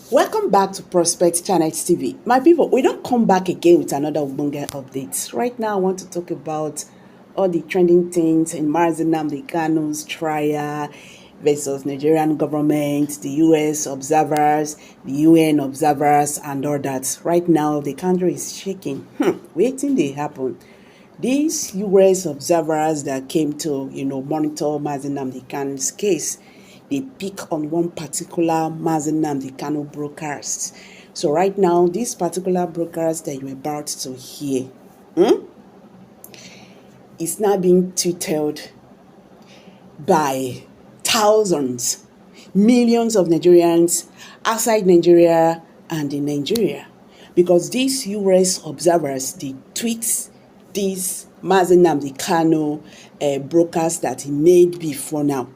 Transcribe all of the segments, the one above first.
Welcome back to Prospect Channel TV. My people, we don't come back again with another Ubunga update. Right now, I want to talk about all the trending things in Mazi Nnamdi Kanu's trial versus Nigerian government, the US observers, the UN observers, and all that. Right now, the country is shaking. Waiting they happen. These US observers that came to, monitor Mazi Nnamdi Kanu's case, they pick on one particular Mazi Nnamdi Kanu broadcast. So right now, this particular broadcast that you're about to hear is now being tweeted by thousands, millions of Nigerians outside Nigeria and in Nigeria. Because these US observers, they tweet this Mazi Nnamdi Kanu broadcast that he made before now.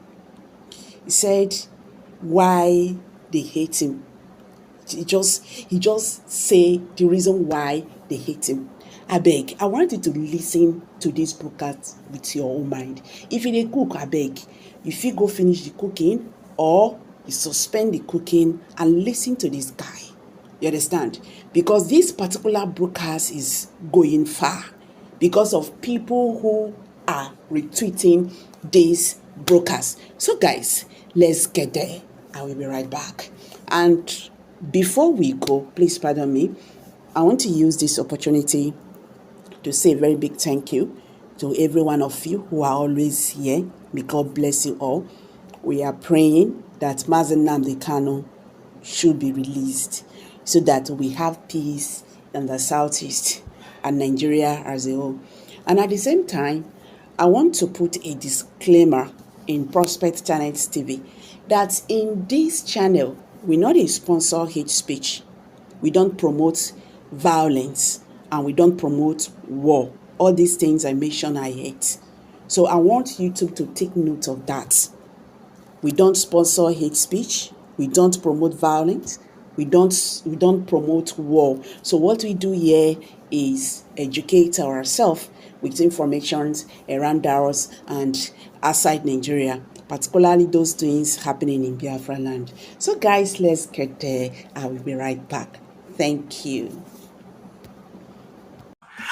He said why they hate him. He just say the reason why they hate him. I beg, I want you to listen to this broadcast with your own mind. If you dey cook, I beg, you fit go finish the cooking or you suspend the cooking and listen to this guy. You understand? Because this particular broadcast is going far because of people who are retweeting this broadcast. So guys, let's get there. I will be right back. And before we go, please pardon me, I want to use this opportunity to say a very big thank you to every one of you who are always here. May God bless you all. We are praying that Mazi Nnamdi Kanu should be released so that we have peace in the Southeast and Nigeria as a whole. And at the same time, I want to put a disclaimer in Prospect Channel TV that in this channel, we not sponsor hate speech. We don't promote violence and we don't promote war. All these things I mentioned I hate. So I want YouTube to take note of that. We don't sponsor hate speech. We don't promote violence. We don't promote war. So what we do here is educate ourselves with information around us and outside Nigeria, particularly those things happening in Biafra land. So guys, let's get there. I will be right back. Thank you.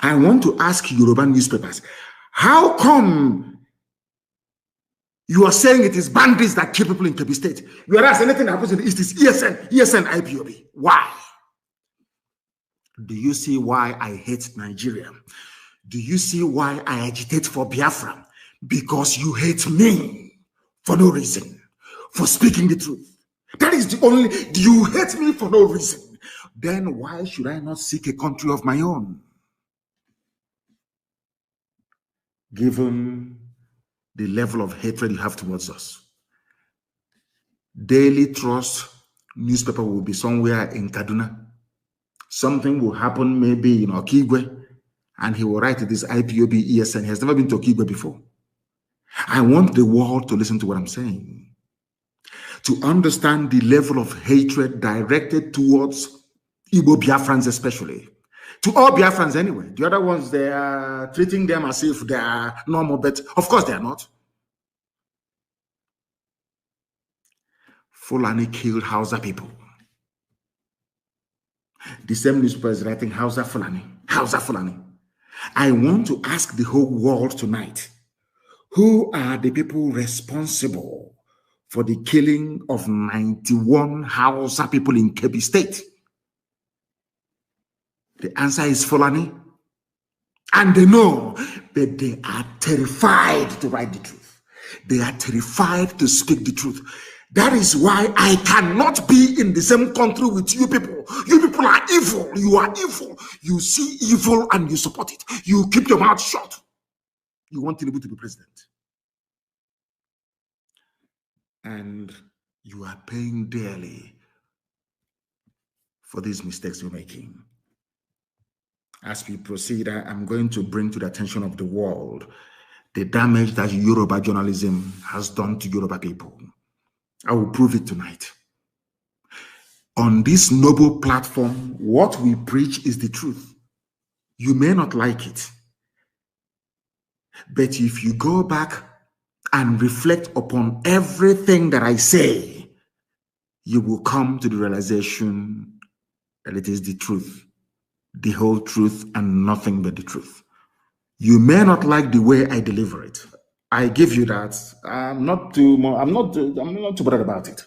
I want to ask Yoruba newspapers, how come you are saying it is bandits that kill people in Kebbi State, whereas anything that happens in the East is ESN, IPOB? Why? Do you see why I hate Nigeria? Do you see why I agitate for Biafra? Because you hate me for no reason, for speaking the truth. That is the only, do you hate me for no reason? Then why should I not seek a country of my own? Given the level of hatred you have towards us. Daily Trust newspaper will be somewhere in Kaduna. Something will happen maybe in Okigwe, and he will write this IPOB ESN. He has never been to Okigwe before. I want the world to listen to what I'm saying, to understand the level of hatred directed towards Igbo Biafrans especially. To all Biafrans anyway. The other ones, they are treating them as if they are normal, but of course they are not. Fulani killed Hausa people. The same newspaper is writing Hausa Fulani. Hausa Fulani. I want to ask the whole world tonight, who are the people responsible for the killing of 91 Hausa people in Kebbi State? The answer is Fulani. And they know, but they are terrified to write the truth. They are terrified to speak the truth. That is why I cannot be in the same country with you people. You people are evil. You are evil. You see evil and you support it. You keep your mouth shut. You want Tinubu to be president. And you are paying dearly for these mistakes you're making. As we proceed, I'm going to bring to the attention of the world the damage that Yoruba journalism has done to Yoruba people. I will prove it tonight. On this noble platform, what we preach is the truth. You may not like it, but if you go back and reflect upon everything that I say, you will come to the realization that it is the truth, the whole truth, and nothing but the truth. You may not like the way I deliver it. I give you that. I'm not too bothered about it.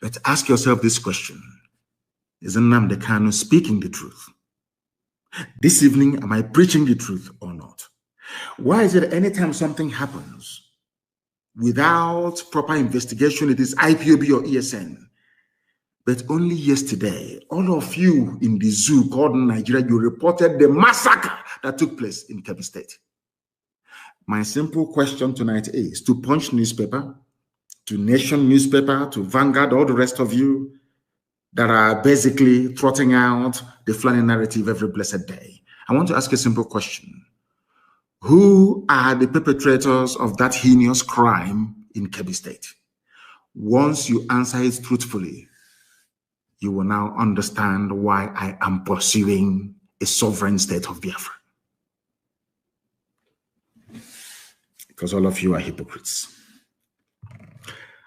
But ask yourself this question: is Nnamdi Kanu speaking the truth? This evening, am I preaching the truth or not? Why is it anytime something happens without proper investigation, it is IPOB or ESN? But only yesterday, all of you in the zoo called Nigeria, you reported the massacre that took place in Kebbi State. My simple question tonight is to Punch newspaper, to Nation newspaper, to Vanguard, all the rest of you that are basically trotting out the Fulani narrative every blessed day. I want to ask a simple question. Who are the perpetrators of that heinous crime in Kebbi State? Once you answer it truthfully, you will now understand why I am pursuing a sovereign state of Biafra. Because all of you are hypocrites.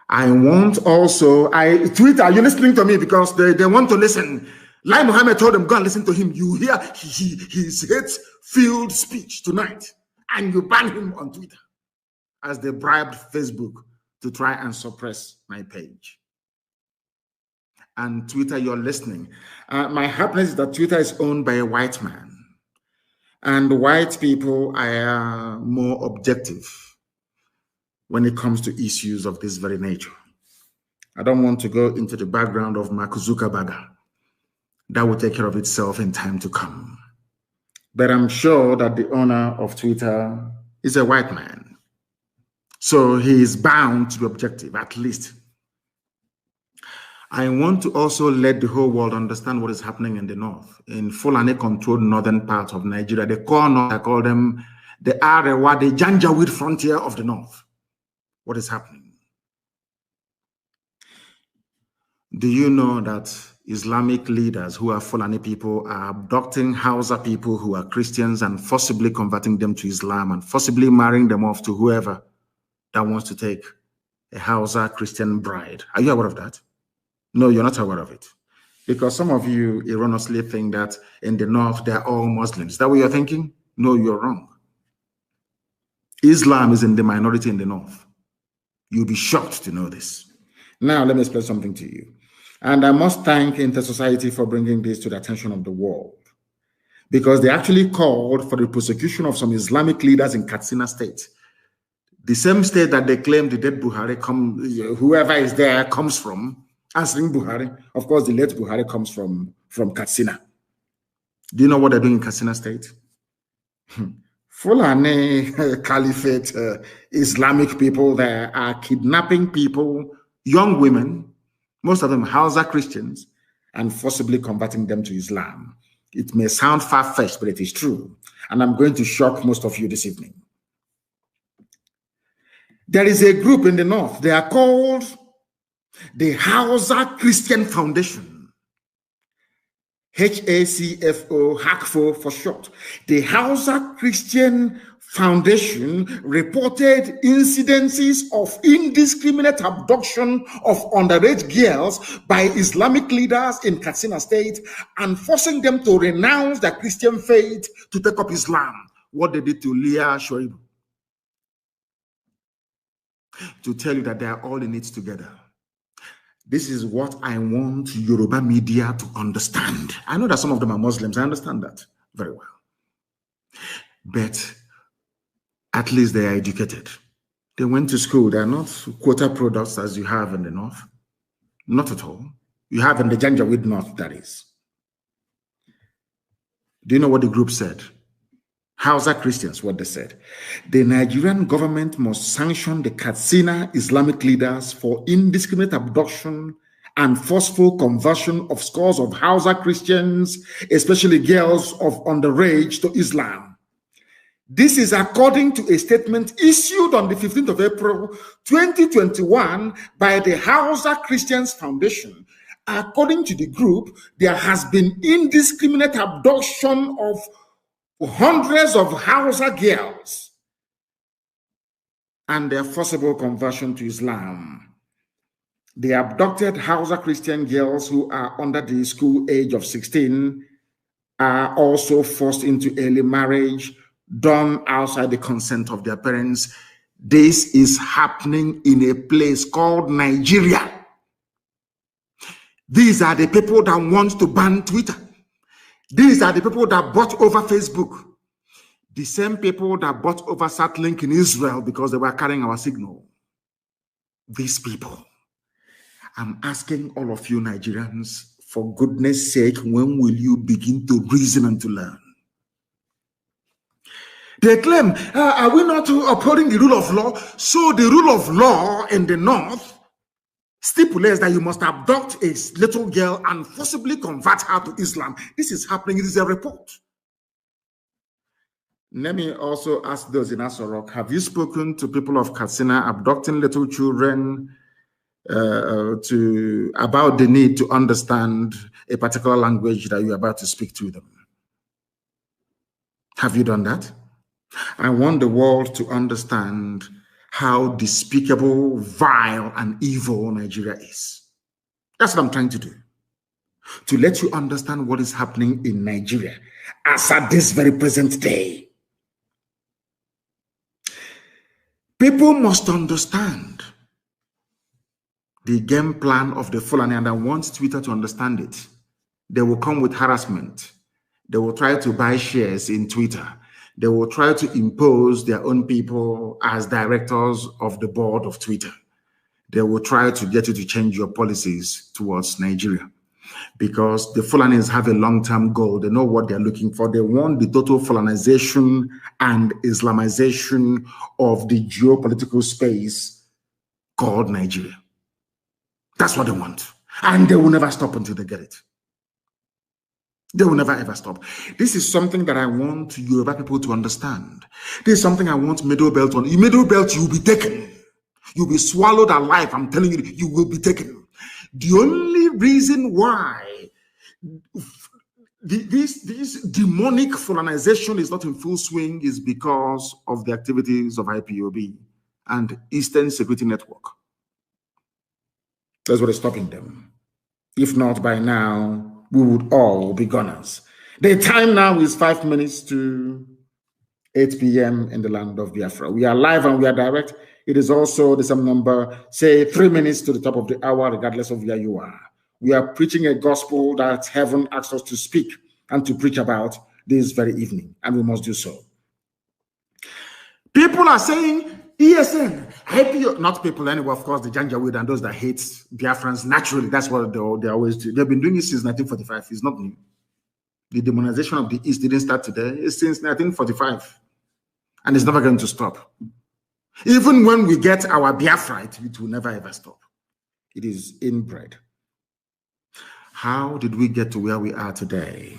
I want also, Twitter, are you listening to me? Because they want to listen. Lai Mohammed told them, go and listen to him. You hear his hate-filled speech tonight, and you ban him on Twitter as they bribed Facebook to try and suppress my page. And Twitter, you're listening. My happiness is that Twitter is owned by a white man. And white people are more objective when it comes to issues of this very nature. I don't want to go into the background of Mark Zuckerberg. That will take care of itself in time to come. But I'm sure that the owner of Twitter is a white man. So he is bound to be objective, at least. I want to also let the whole world understand what is happening in the north, in Fulani-controlled northern part of Nigeria. The core north, I call them the Arewa, the Janjaweed frontier of the north. What is happening? Do you know that Islamic leaders who are Fulani people are abducting Hausa people who are Christians and forcibly converting them to Islam and forcibly marrying them off to whoever that wants to take a Hausa Christian bride? Are you aware of that? No, you're not aware of it. Because some of you erroneously think that in the north, they're all Muslims. Is that what you're thinking? No, you're wrong. Islam is in the minority in the north. You'll be shocked to know this. Now, let me explain something to you. And I must thank Inter-Society for bringing this to the attention of the world. Because they actually called for the prosecution of some Islamic leaders in Katsina State. The same state that they claim the dead Buhari, whoever is there, comes from. Answering Buhari. Of course, the late Buhari comes from Katsina. Do you know what they're doing in Katsina State? Fulani Caliphate Islamic people there are kidnapping people, young women, most of them Hausa Christians, and forcibly converting them to Islam. It may sound far-fetched, but it is true. And I'm going to shock most of you this evening. There is a group in the north. They are called the Hausa Christian Foundation. HACFO, HACFO for short. The Hausa Christian Foundation reported incidences of indiscriminate abduction of underage girls by Islamic leaders in Katsina State and forcing them to renounce their Christian faith to take up Islam. What they did to Leah Shoaib. To tell you that they are all in it together. This is what I want Yoruba media to understand. I know that some of them are Muslims. I understand that very well. But at least they are educated. They went to school. They are not quota products as you have in the north. Not at all. You have in the Janjaweed north, that is. Do you know what the group said? Hausa Christians, what they said. The Nigerian government must sanction the Katsina Islamic leaders for indiscriminate abduction and forceful conversion of scores of Hausa Christians, especially girls of underage, to Islam. This is according to a statement issued on the 15th of April, 2021 by the Hausa Christians Foundation. According to the group, there has been indiscriminate abduction of hundreds of Hausa girls and their forcible conversion to Islam. The abducted Hausa Christian girls who are under the school age of 16 are also forced into early marriage, done outside the consent of their parents. This is happening in a place called Nigeria. These are the people that want to ban Twitter. These are the people that bought over Facebook. The same people that bought over Satlink in Israel because they were carrying our signal. These people. I'm asking all of you Nigerians, for goodness sake, when will you begin to reason and to learn? They claim, are we not upholding the rule of law? So the rule of law in the north stipulates that you must abduct a little girl and forcibly convert her to Islam. This is happening. It is a report. Let me also ask those in Asorok, have you spoken to people of Katsina abducting little children about the need to understand a particular language that you're about to speak to them? Have you done that? I want the world to understand how despicable, vile, and evil Nigeria is. That's what I'm trying to do. To let you understand what is happening in Nigeria as at this very present day. People must understand the game plan of the Fulani, and I want Twitter to understand it. They will come with harassment. They will try to buy shares in Twitter. They will try to impose their own people as directors of the board of Twitter. They will try to get you to change your policies towards Nigeria because the Fulanis have a long-term goal. They know what they're looking for. They want the total Fulanization and Islamization of the geopolitical space called Nigeria. That's what they want. And they will never stop until they get it. They will never ever stop. This is something that I want Yoruba people to understand. This is something I want Middle Belt on. In Middle Belt, you will be taken. You'll be swallowed alive. I'm telling you, you will be taken. The only reason why this demonic Fulanization is not in full swing is because of the activities of IPOB and Eastern Security Network. That's what is stopping them. If not by now, we would all be gunners. The time now is 5 minutes to 8 p.m. in the land of Biafra. We are live and we are direct. It is also the same number, say 3 minutes to the top of the hour, regardless of where you are. We are preaching a gospel that heaven asks us to speak and to preach about this very evening, and we must do so. People are saying, ESN, IPO, not people anyway, of course, the Janjaweed and those that hate Biafrans, naturally, that's what they always do. They've been doing it since 1945. It's not new. The demonization of the East didn't start today. It's since 1945. And it's never going to stop. Even when we get our Biafra, it will never ever stop. It is inbred. How did we get to where we are today?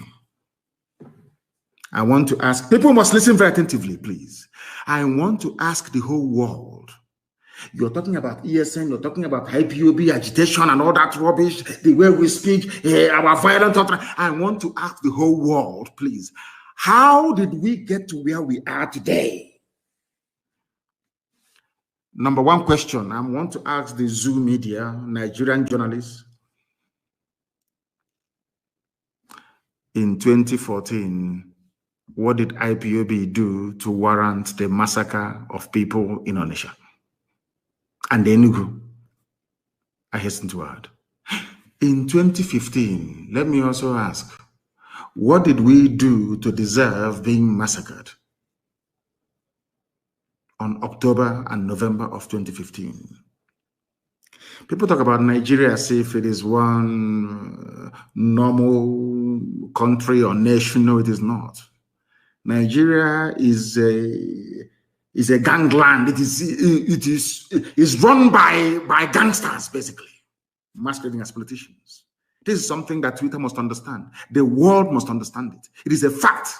I want to ask, people must listen very attentively, please. I want to ask the whole world. You're talking about ESN, you're talking about IPOB agitation and all that rubbish, the way we speak, our violent thought. I want to ask the whole world, please. How did we get to where we are today? Number one question, I want to ask the Zoo media, Nigerian journalists. In 2014, what did IPOB do to warrant the massacre of people in Onitsha and Enugu? I hasten to add. In 2015, let me also ask, what did we do to deserve being massacred on October and November of 2015? People talk about Nigeria as if it is one normal country or nation. No, it is not. Nigeria is a gangland. It is run by gangsters, basically, masquerading as politicians. This is something that Twitter must understand. The world must understand it. It is a fact.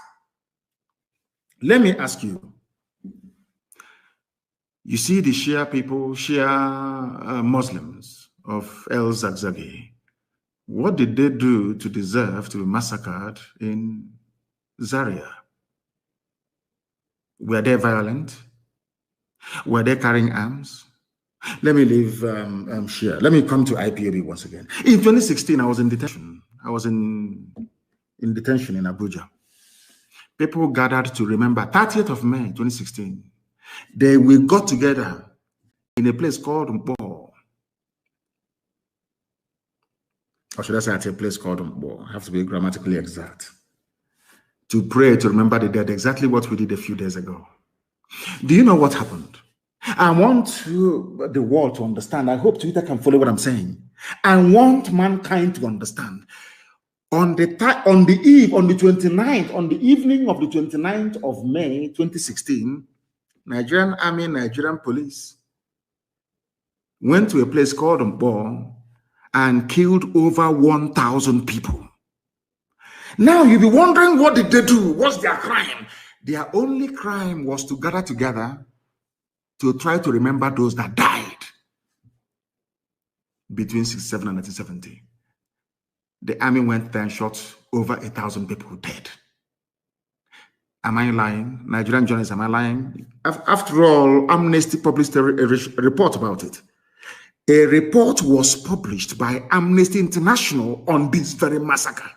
Let me ask you. You see the Shia people, Shia Muslims of El Zagzagi. What did they do to deserve to be massacred in Zaria? Were they violent? Were they carrying arms? Let me leave Shia. Let me come to IPOB once again. In 2016, I was in detention. I was in detention in Abuja. People gathered to remember 30th of May, 2016. We got together in a place called Mpo. Or should I say at a place called Mpo? I have to be grammatically exact. To pray, to remember the dead, exactly what we did a few days ago. Do you know what happened? I want the world to understand. I hope Twitter can follow what I'm saying. I want mankind to understand. On the evening of the 29th of May, 2016, Nigerian Army, Nigerian Police went to a place called Mpo and killed over 1,000 people. Now you'll be wondering, what did they do? What's their crime? Their only crime was to gather together to try to remember those that died between 1967 and 1970. The army went there and shot over 1,000 people dead. Am I lying? Nigerian journalists, am I lying? After all, Amnesty published a report about it. A report was published by Amnesty International on this very massacre.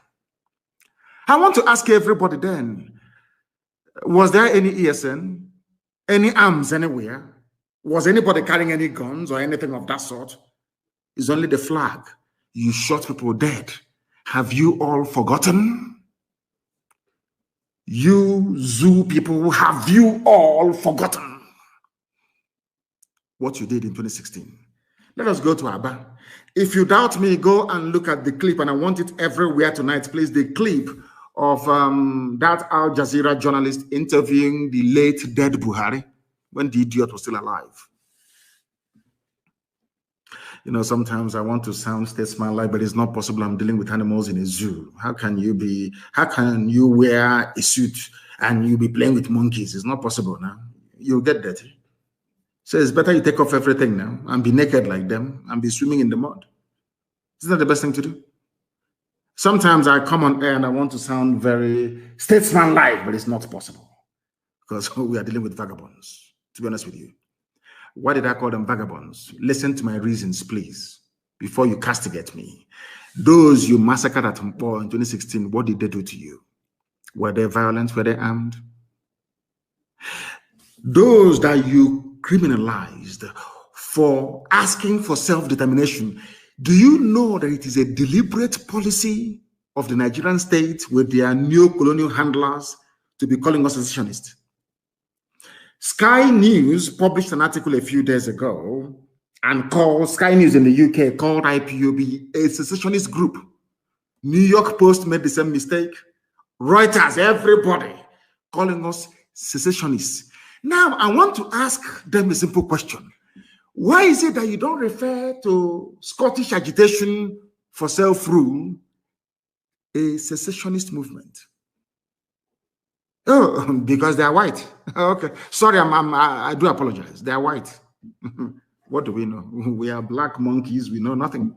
I want to ask everybody then, was there any ESN, any arms anywhere? Was anybody carrying any guns or anything of that sort? It's only the flag. You shot people dead. Have you all forgotten? You zoo people, have you all forgotten what you did in 2016? Let us go to Aba. If you doubt me, go and look at the clip, and I want it everywhere tonight, please. The clip of that Al Jazeera journalist interviewing the late dead Buhari when the idiot was still alive. You know, sometimes I want to sound statesman-like, but it's not possible. I'm dealing with animals in a zoo. How can you wear a suit and you be playing with monkeys? It's not possible now. You'll get dirty. So it's better you take off everything now and be naked like them and be swimming in the mud. Isn't that the best thing to do? Sometimes I come on air and I want to sound very statesman-like, but it's not possible because we are dealing with vagabonds, to be honest with you. Why did I call them vagabonds? Listen to my reasons, please, before you castigate me. Those you massacred at Mpo in 2016, what did they do to you? Were they violent? Were they armed? Those that you criminalized for asking for self-determination, do you know that it is a deliberate policy of the Nigerian state with their neo-colonial handlers to be calling us secessionists? Sky News published an article a few days ago and called Sky News in the UK called IPOB a secessionist group. New York Post made the same mistake. Reuters, everybody calling us secessionists. Now, I want to ask them a simple question. Why is it that you don't refer to Scottish agitation for self-rule a secessionist movement? Oh, because they are white. Okay, sorry, I do apologize. They are white. What do we know? We are black monkeys. We know nothing.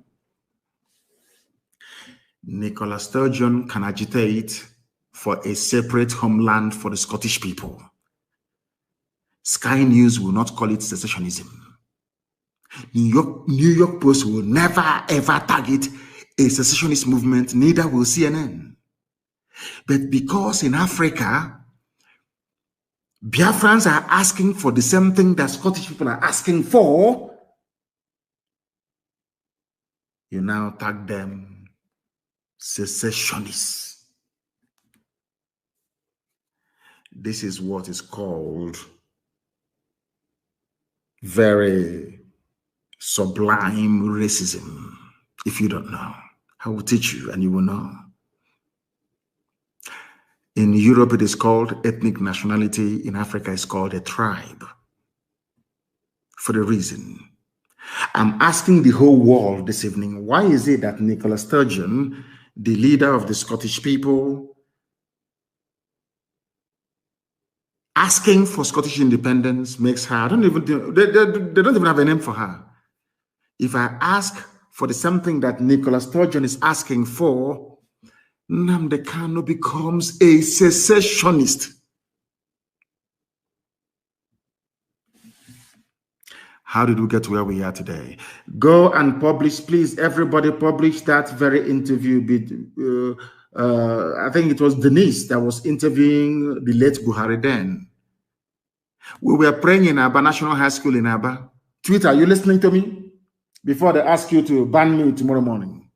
Nicola Sturgeon can agitate for a separate homeland for the Scottish people. Sky News will not call it secessionism. New York Post will never ever target a secessionist movement, neither will CNN. But because in Africa, Biafrans are asking for the same thing that Scottish people are asking for, you now tag them secessionists. This is what is called very sublime racism. If you don't know, I will teach you and you will know. In Europe, it is called ethnic nationality. In Africa, it's called a tribe. For the reason, I'm asking the whole world this evening, why is it that Nicola Sturgeon, the leader of the Scottish people, asking for Scottish independence makes her, they don't even have a name for her. If I ask for the something that Nicola Sturgeon is asking for, Nnamdi Kanu becomes a secessionist. How did we get to where we are today? Go and publish, please. Everybody publish that very interview. I think it was Denise that was interviewing the late Buhari then. We were praying in Aba National High School in Aba. Twitter, are you listening to me? Before they ask you to ban me tomorrow morning.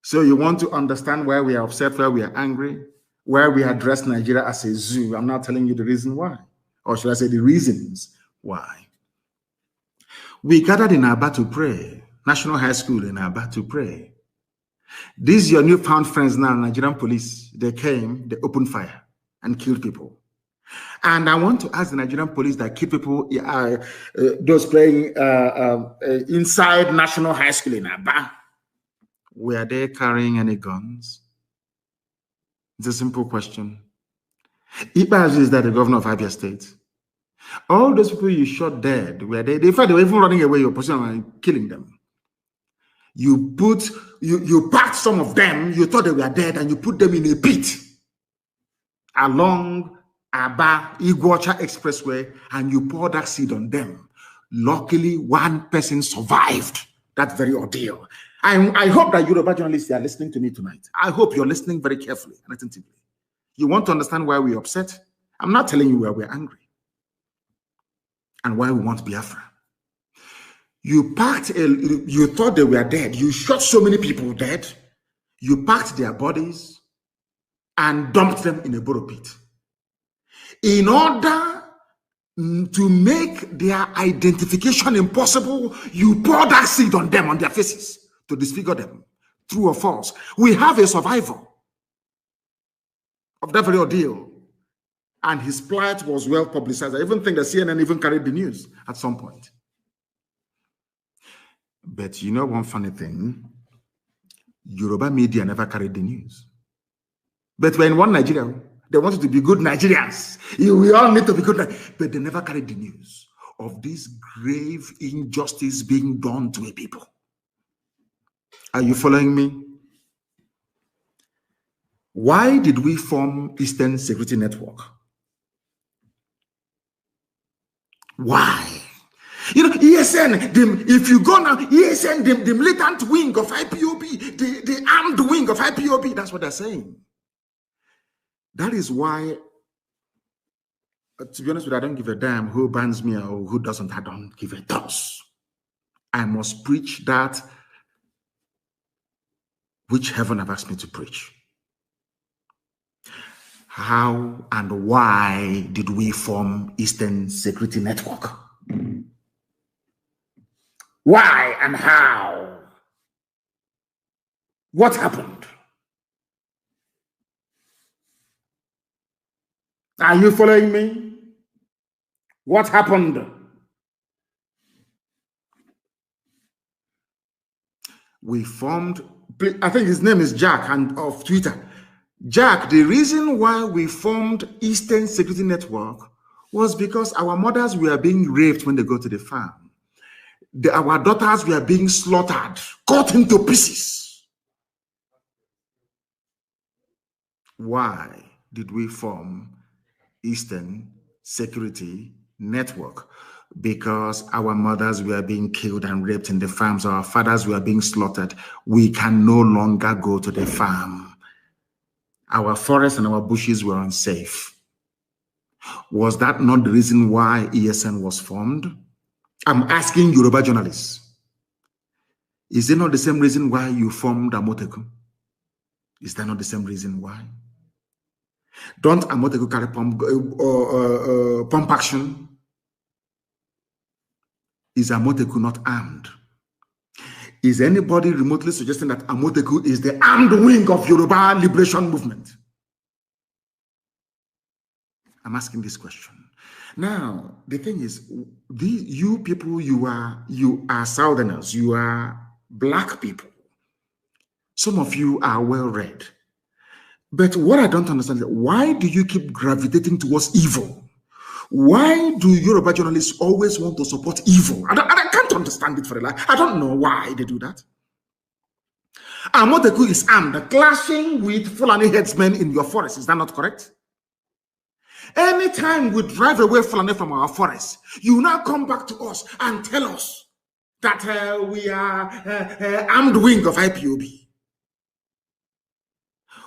So you want to understand why we are upset, why we are angry, why we address Nigeria as a zoo. I'm not telling you the reason why. Or should I say the reasons why. We gathered in Aba to pray. National High School in Aba to pray. These your newfound friends now, Nigerian police, they came, they opened fire and killed people. And I want to ask the Nigerian police that kill people, those playing inside National High School in Aba, were they carrying any guns? It's a simple question. IPOB is that the governor of Abia State. All those people you shot dead, were they? In fact, they were even running away your position and killing them. You packed some of them, you thought they were dead, and you put them in a pit along Aba Iguacha Expressway, and you poured that seed on them. Luckily, one person survived that very ordeal. I hope that Yoruba journalists are listening to me tonight. I hope you're listening very carefully and attentively. You want to understand why we're upset? I'm not telling you why we're angry and why we want Biafra. You thought they were dead. You shot so many people dead. You packed their bodies and dumped them in a borrow pit. In order to make their identification impossible, you pour that seed on them, on their faces, to disfigure them. True or false? We have a survivor of that very ordeal, and his plight was well publicized. I even think that CNN even carried the news at some point. But you know one funny thing? Yoruba media never carried the news. But when one Nigeria, they wanted to be good Nigerians. We all need to be good, but they never carried the news of this grave injustice being done to a people. Are you following me? Why did we form Eastern Security Network? Why? You know, ESN, if you go now, ESN, the militant wing of IPOB, the armed wing of IPOB, that's what they're saying. That is why, to be honest with you, I don't give a damn who bans me or who doesn't. I don't give a toss. I must preach that which heaven have asked me to preach. How and why did we form Eastern Security Network? Why and how? What happened? Are you following me? What happened? We formed, I think his name is Jack and of Twitter. Jack, the reason why we formed Eastern Security Network was because our mothers were being raped when they go to the farm. Our daughters were being slaughtered, cut into pieces. Why did we form Eastern Security Network? Because our mothers were being killed and raped in the farms, our fathers were being slaughtered. We can no longer go to the farm. Our forests and our bushes were unsafe. Was that not the reason why ESN was formed? I'm asking Yoruba journalists. Is it not the same reason why you formed Amoteku? Is that not the same reason why? Don't Amoteku carry pump action? Is Amoteku not armed? Is anybody remotely suggesting that Amoteku is the armed wing of Yoruba liberation movement? I'm asking this question. Now, the thing is, you people, you are Southerners, you are black people. Some of you are well-read. But what I don't understand is, why do you keep gravitating towards evil? Why do Yoruba journalists always want to support evil? I can't understand it for a life. I don't know why they do that. Amoteku is armed, clashing with Fulani headsmen in your forest. Is that not correct? Anytime we drive away Fulani from our forests, you now come back to us and tell us that we are armed wing of IPOB.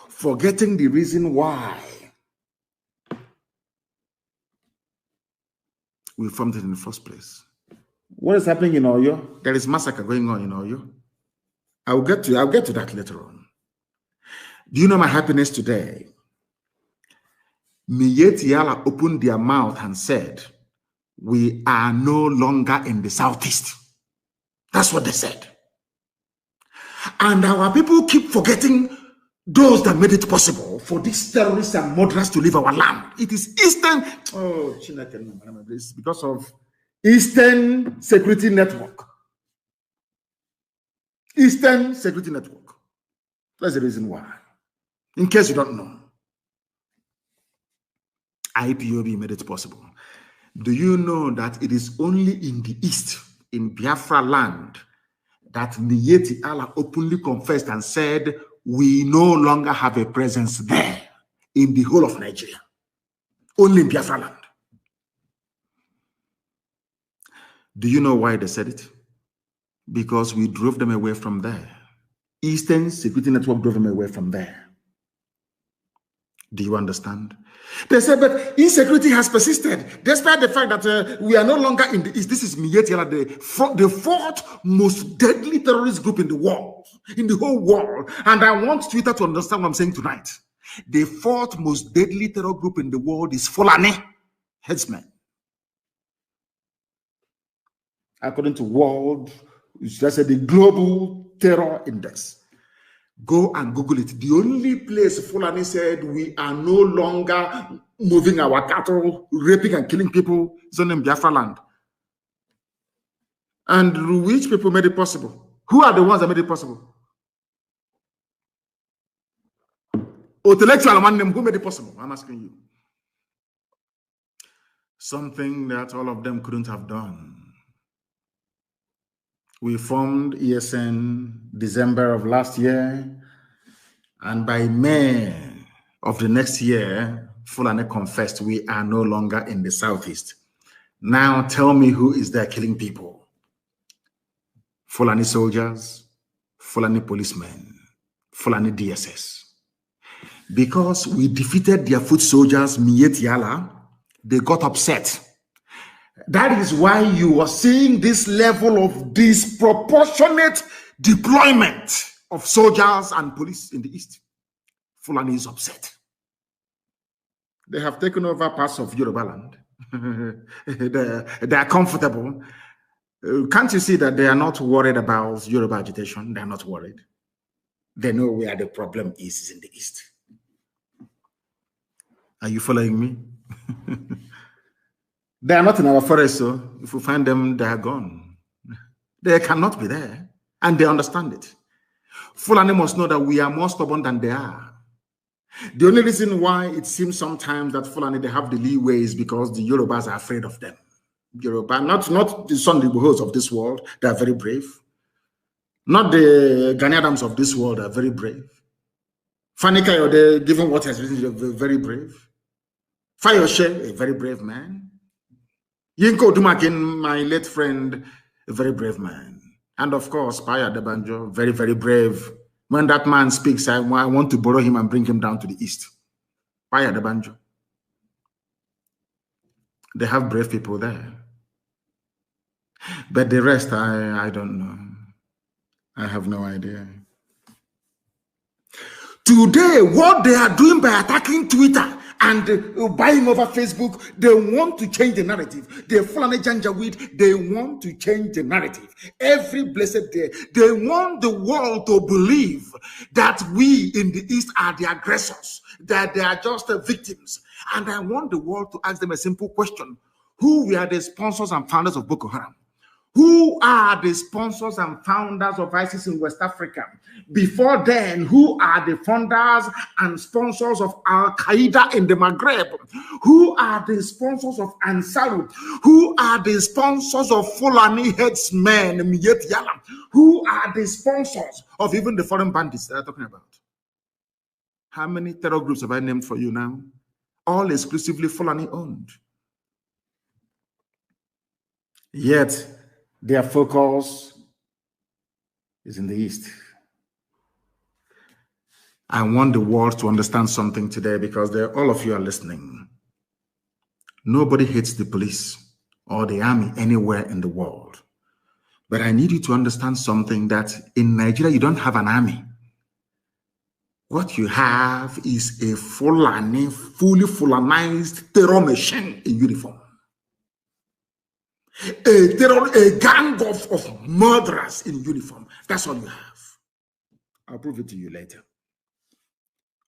Forgetting the reason why we formed it in the first place. What is happening in Oyo? There is massacre going on in Oyo. I'll get to that later on. Do you know my happiness today? Miyetti opened their mouth and said, we are no longer in the southeast. That's what they said. And our people keep forgetting those that made it possible for these terrorists and murderers to leave our land. It is Eastern, because of Eastern Security Network. Eastern Security Network. That's the reason why. In case you don't know, IPOB made it possible. Do you know that it is only in the East, in Biafra land, that Miyetti Allah openly confessed and said, we no longer have a presence there in the whole of Nigeria. Only in Biafra land. Do you know why they said it? Because we drove them away from there. Eastern Security Network drove them away from there. Do you understand? They said, but insecurity has persisted, despite the fact that we are no longer in the East. This is Miyetti, the fourth most deadly terrorist group in the world, in the whole world. And I want Twitter to understand what I'm saying tonight. The fourth most deadly terror group in the world is Fulani headsmen. According to the Global Terror Index. Go and Google it. The only place Fulani said we are no longer moving our cattle, raping and killing people is in Biafra land. And which people made it possible? Who are the ones that made it possible? Intellectual man, who made it possible? I'm asking you. Something that all of them couldn't have done. We formed ESN December of last year, and by May of the next year, Fulani confessed we are no longer in the southeast. Now tell me who is there killing people? Fulani soldiers, Fulani policemen, Fulani DSS. Because we defeated their foot soldiers, Miyetti Allah, they got upset. That is why you are seeing this level of disproportionate deployment of soldiers and police in the East. Fulani is upset. They have taken over parts of Yorubaland. They are comfortable. Can't you see that they are not worried about Yoruba agitation? They are not worried. They know where the problem is in the East. Are you following me? They are not in our forest, so if we find them, they are gone. They cannot be there, and they understand it. Fulani must know that we are more stubborn than they are. The only reason why it seems sometimes that Fulani, they have the leeway is because the Yorubas are afraid of them. Yoruba, not the Sunday Igbohos of this world, they are very brave. Not the Ghanaians of this world are very brave. Fani Kayode, given what has been, very brave. Fayoshe, a very brave man. Yinko Dumakin, my late friend, a very brave man. And of course, Paya Debanjo, very, very brave. When that man speaks, I want to borrow him and bring him down to the East. Paya Debanjo. They have brave people there. But the rest, I don't know. I have no idea. Today, what they are doing by attacking Twitter and buying over Facebook, they want to change the narrative. The Fulani Janjaweed, they want to change the narrative. Every blessed day, they want the world to believe that we in the East are the aggressors, that they are just the victims. And I want the world to ask them a simple question. Who were the sponsors and founders of Boko Haram? Who are the sponsors and founders of ISIS in West Africa? Before then, who are the founders and sponsors of Al-Qaeda in the Maghreb? Who are the sponsors of Ansarut? Who are the sponsors of Fulani headsmen, Miyetti Allah? Who are the sponsors of even the foreign bandits that I'm talking about? How many terror groups have I named for you now? all exclusively Fulani owned. Yet their focus is in the East. I want the world to understand something today because all of you are listening. Nobody hates the police or the army anywhere in the world. But I need you to understand something, that in Nigeria, you don't have an army. What you have is a fully Fulanized terror machine in uniform. A gang of murderers in uniform. That's all you have. I'll prove it to you later.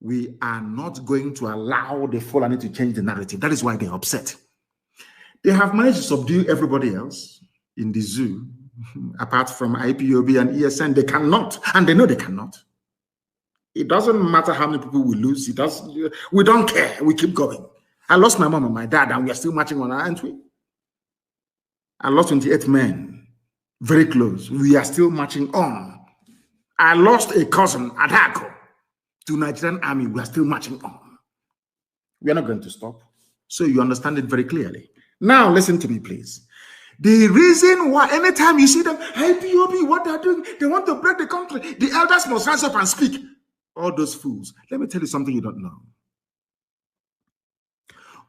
We are not going to allow the Fulani to change the narrative. That is why they're upset. They have managed to subdue everybody else in the zoo, apart from IPOB and ESN. They cannot, and they know they cannot. It doesn't matter how many people we lose. We don't care. We keep going. I lost my mom and my dad, and we are still marching on, aren't we? I lost 28 men, very close. We are still marching on. I lost a cousin at Hako to Nigerian army. We are still marching on. We are not going to stop. So you understand it very clearly. Now listen to me, please. The reason why anytime you see them, IPOB, what they're doing, they want to break the country. The elders must rise up and speak. All those fools. Let me tell you something you don't know.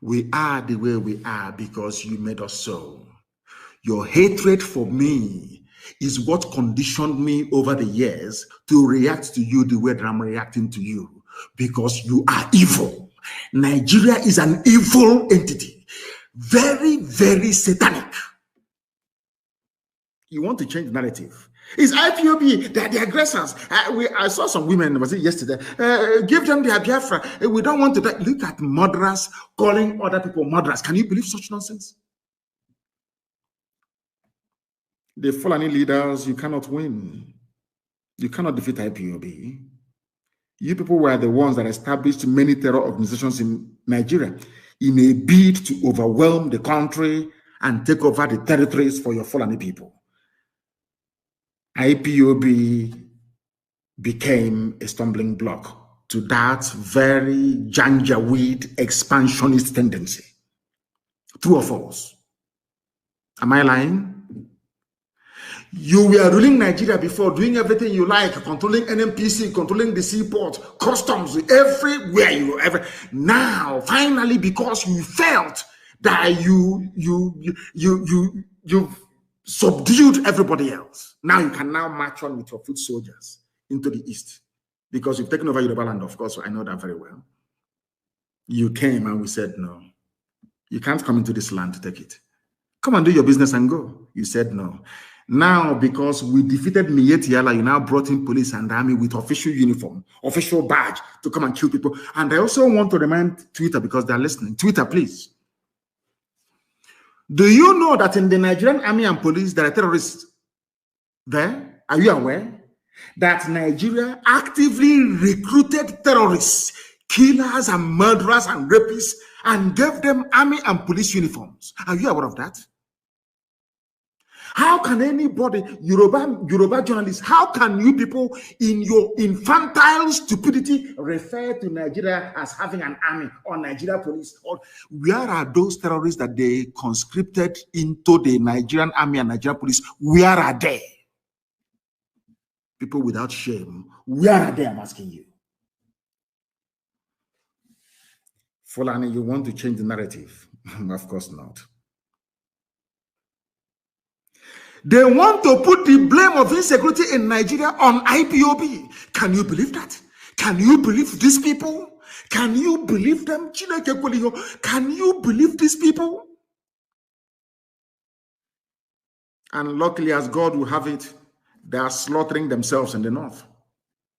We are the way we are because you made us so. Your hatred for me is what conditioned me over the years to react to you the way that I'm reacting to you, because you are evil. Nigeria is an evil entity. Very, very satanic. You want to change the narrative. It's IPOB, they're the aggressors. I saw some women, was it yesterday? Give them their Biafra. We don't want to die. Look at murderers calling other people murderers. Can you believe such nonsense? The Fulani leaders, you cannot win. You cannot defeat IPOB. You people were the ones that established many terror organizations in Nigeria in a bid to overwhelm the country and take over the territories for your Fulani people. IPOB became a stumbling block to that very janjaweed expansionist tendency. True or false? Am I lying? You were ruling Nigeria before, doing everything you like, controlling NMPC, controlling the seaport, customs, everywhere you were ever. Now, finally, because you felt that you've subdued everybody else. Now you can now march on with your foot soldiers into the east, because you've taken over Yorubaland, of course. I know that very well. You came and we said, no, you can't come into this land to take it. Come and do your business and go. You said no. Now, because we defeated Miyetti Allah, you now brought in police and army with official uniform, official badge to come and kill people. And I also want to remind Twitter, because they're listening. Twitter, please. Do you know that in the Nigerian army and police, there are terrorists there? Are you aware that Nigeria actively recruited terrorists, killers and murderers and rapists, and gave them army and police uniforms? Are you aware of that? How can anybody, Yoruba journalists, how can you people in your infantile stupidity refer to Nigeria as having an army or Nigeria police? Or where are those terrorists that they conscripted into the Nigerian army and Nigeria police? Where are they? People without shame, where are they? I'm asking you. Fulani, you want to change the narrative? Of course not. They want to put the blame of insecurity in Nigeria on IPOB. Can you believe that? Can you believe these people? Can you believe them? Can you believe these people? And luckily, as God will have it, they are slaughtering themselves in the north.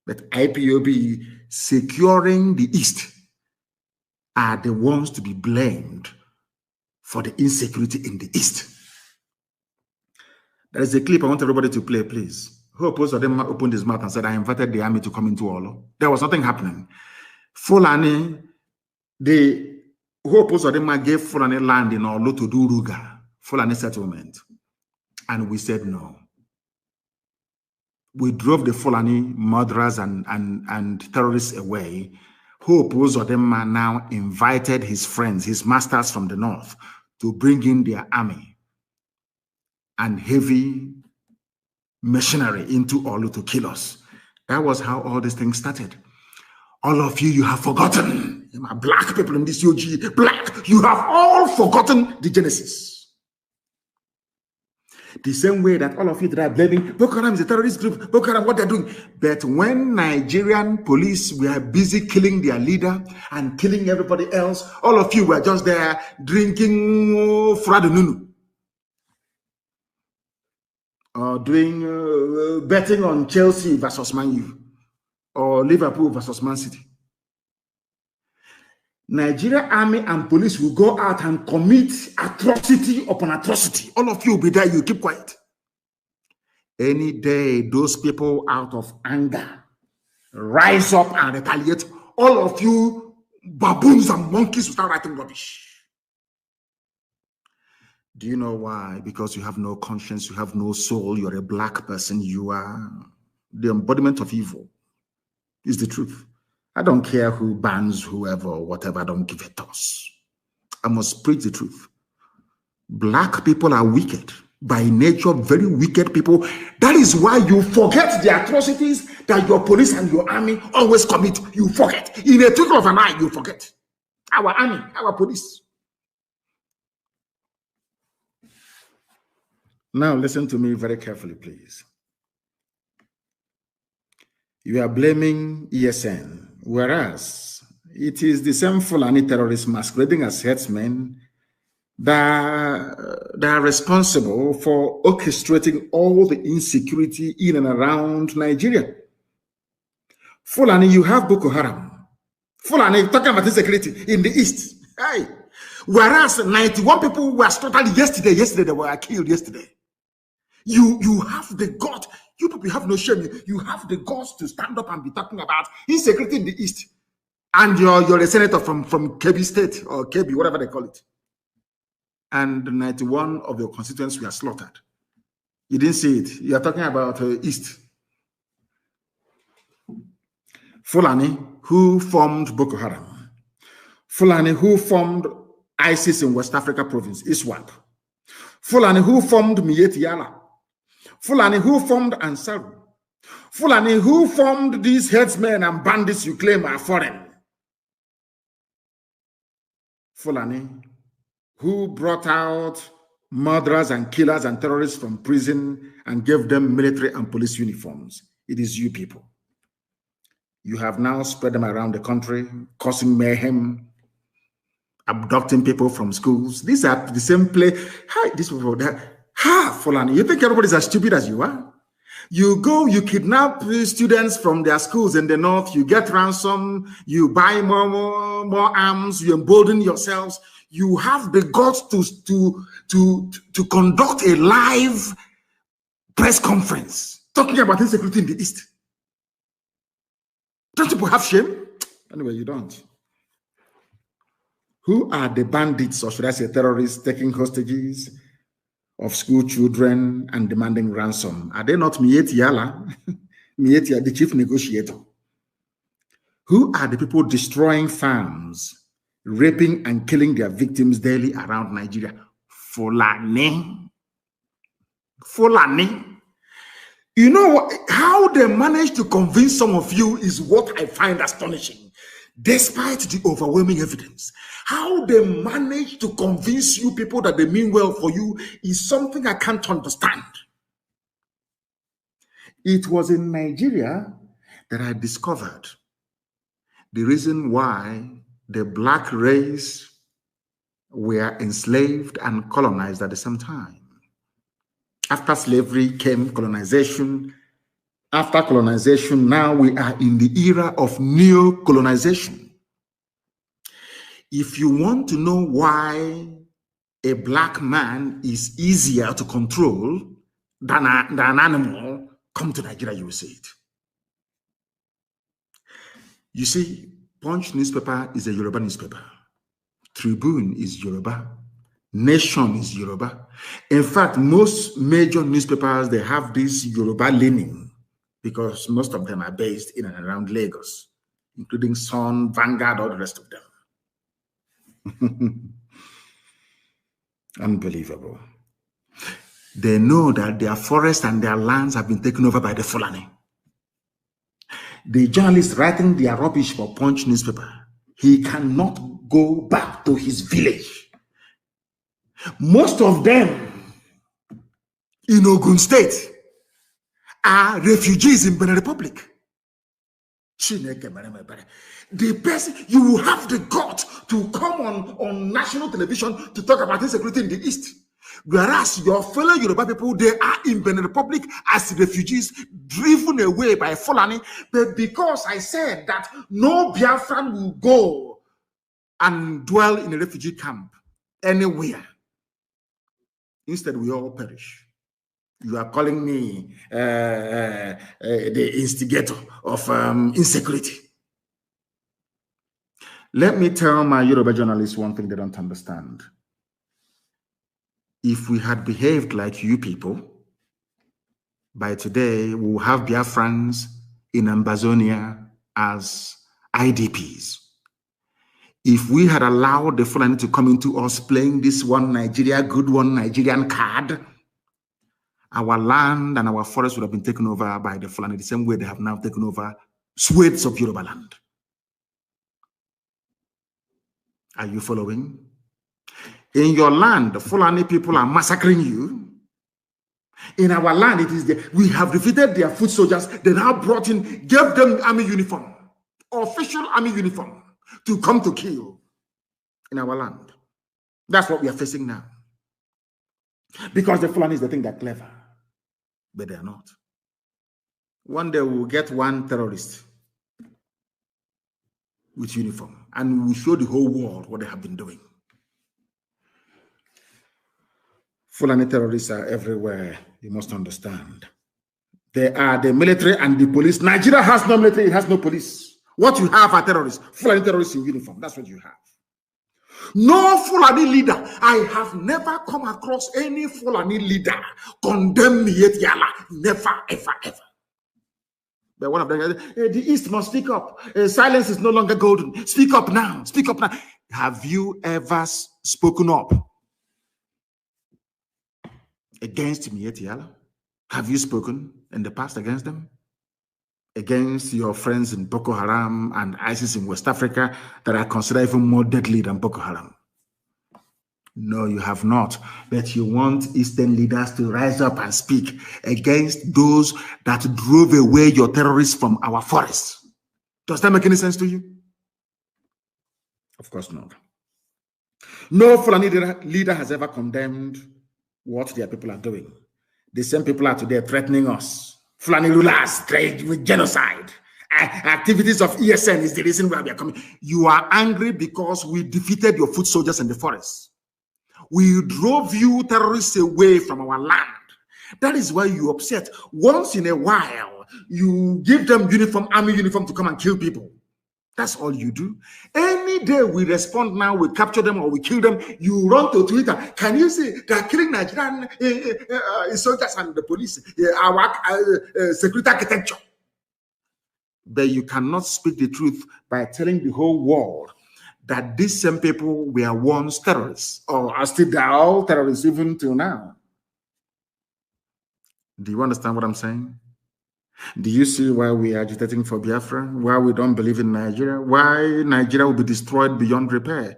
But IPOB securing the east are the ones to be blamed for the insecurity in the east. There is a clip I want everybody to play, please. Who opposed to them opened his mouth and said, I invited the army to come into Olo. There was nothing happening. Fulani, who opposed to them gave Fulani land in Olo to do Ruga, Fulani settlement. And we said no. We drove the Fulani murderers and terrorists away. Hope Uzodinma now invited his friends, his masters from the north, to bring in their army and heavy machinery into Olu to kill us. That was how all these things started. All of you have forgotten. My black people in this UG, black, you have all forgotten the genesis. The same way that all of you that are blaming Boko Haram is a terrorist group, Boko Haram, what they're doing. But when Nigerian police were busy killing their leader and killing everybody else, all of you were just there drinking Fradununu. Or doing betting on Chelsea versus Man U. Or Liverpool versus Man City. Nigeria army and police will go out and commit atrocity upon atrocity. All of you will be there, you keep quiet. Any day, those people out of anger rise up and retaliate. All of you baboons and monkeys will start writing rubbish. Do you know why? Because you have no conscience, you have no soul, you're a black person, you are the embodiment of evil. Is the truth. I don't care who bans whoever or whatever, I don't give a toss. I must preach the truth. Black people are wicked. By nature, very wicked people. That is why you forget the atrocities that your police and your army always commit. You forget. In a twinkle of an eye, you forget. Our army, our police. Now listen to me very carefully, please. You are blaming ESN. Whereas it is the same Fulani terrorists masquerading as headsmen that are responsible for orchestrating all the insecurity in and around Nigeria. Fulani, you have Boko Haram. Fulani, talking about insecurity in the east. Hey. Whereas 91 people were slaughtered yesterday they were killed yesterday. You have the guts. You people have no shame. You have the guts to stand up and be talking about insecurity in the east. And you're a senator from Kebbi State or Kebbi, whatever they call it. And 91 of your constituents were slaughtered. You didn't see it. You're talking about east. Fulani, who formed Boko Haram. Fulani, who formed ISIS in West Africa province, ISWAP. Fulani, who formed Miyetti Allah. Fulani, who formed Ansaru. Fulani, who formed these headsmen and bandits you claim are foreign. Fulani, who brought out murderers and killers and terrorists from prison and gave them military and police uniforms. It is you people. You have now spread them around the country, causing mayhem, abducting people from schools. These are the same play. Hi, these people there. Ha, Fulani, you think everybody's as stupid as you are? You go, you kidnap students from their schools in the north, you get ransom, you buy more arms, you embolden yourselves. You have the guts to conduct a live press conference talking about insecurity in the east. Don't people have shame? Anyway, you don't. Who are the bandits, or should I say terrorists, taking hostages of school children and demanding ransom? Are they not Miyetti Allah, Miyetti, the chief negotiator? Who are the people destroying farms, raping and killing their victims daily around Nigeria? Fulani. Fulani. You know what? How they manage to convince some of you is what I find astonishing. Despite the overwhelming evidence, how they manage to convince you people that they mean well for you is something I can't understand. It was in Nigeria that I discovered the reason why the black race were enslaved and colonized at the same time. After slavery came colonization. After colonization, now we are in the era of neo-colonization. If you want to know why a black man is easier to control than an animal, come to Nigeria, you will see it. You see, Punch newspaper is a Yoruba newspaper. Tribune is Yoruba. Nation is Yoruba. In fact, most major newspapers, they have this Yoruba leaning because most of them are based in and around Lagos. including Sun, Vanguard, all the rest of them. Unbelievable. They know that their forests and their lands have been taken over by the Fulani. The journalist writing their rubbish for Punch newspaper, he cannot go back to his village. Most of them in Ogun State are refugees in Benin Republic. The person, you will have the guts to come on national television to talk about insecurity in the East. Whereas your fellow Yoruba people, they are in Benin Republic as refugees, driven away by Fulani. But because I said that no Biafran will go and dwell in a refugee camp anywhere, instead we all perish. You are calling me the instigator of insecurity. Let me tell my Yoruba journalists one thing they don't understand. If we had behaved like you people, by today we will have Biafrans in Amazonia as IDPs. If we had allowed the Fulani to come into us playing this one Nigeria, good one Nigerian card, our land and our forests would have been taken over by the Fulani the same way they have now taken over swathes of Yorubaland. Are you following? In your land, the Fulani people are massacring you. In our land, it is we have defeated their foot soldiers. They now brought in, gave them army uniform, official army uniform, to come to kill in our land. That's what we are facing now. Because the Fulanis, they think they're clever, but they are not. One day we'll get one terrorist with uniform, and we will show the whole world what they have been doing. Fulani terrorists are everywhere, you must understand. They are the military and the police. Nigeria has no military, it has no police. What you have are terrorists, Fulani terrorists in uniform. That's what you have. No Fulani leader. I have never come across any Fulani leader condemn me yet, Yala. Never, ever, ever. But one of them, the East must speak up. Silence is no longer golden. Speak up now. Speak up now. Have you ever spoken up against Mieti Yala? Have you spoken in the past against them? Against your friends in Boko Haram and ISIS in West Africa that are considered even more deadly than Boko Haram? No, you have not. But you want Eastern leaders to rise up and speak against those that drove away your terrorists from our forests. Does that make any sense to you? Of course not. No Fulani leader has ever condemned what their people are doing. The same people are today threatening us. Fulani rulers with genocide. Activities of ESN is the reason why we are coming. You are angry because we defeated your foot soldiers in the forest. We drove you terrorists away from our land. That is why you upset. Once in a while, you give them uniform, army uniform to come and kill people. That's all you do. Any day we respond now, we capture them or we kill them, you run to Twitter. Can you see they are killing Nigerian soldiers and the police, our security architecture? But you cannot speak the truth by telling the whole world that these same people were once terrorists, or are still all terrorists even till now. Do you understand what I'm saying? Do you see why we are agitating for Biafra? Why we don't believe in Nigeria? Why Nigeria will be destroyed beyond repair?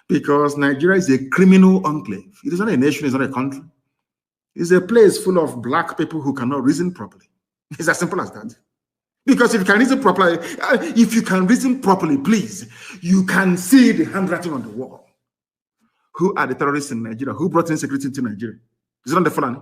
Because Nigeria is a criminal enclave. It is not a nation, it's not a country. It's a place full of black people who cannot reason properly. It's as simple as that. Because if you can reason properly, please, you can see the handwriting on the wall. Who are the terrorists in Nigeria? Who brought insecurity into Nigeria? Is it not the Fulani?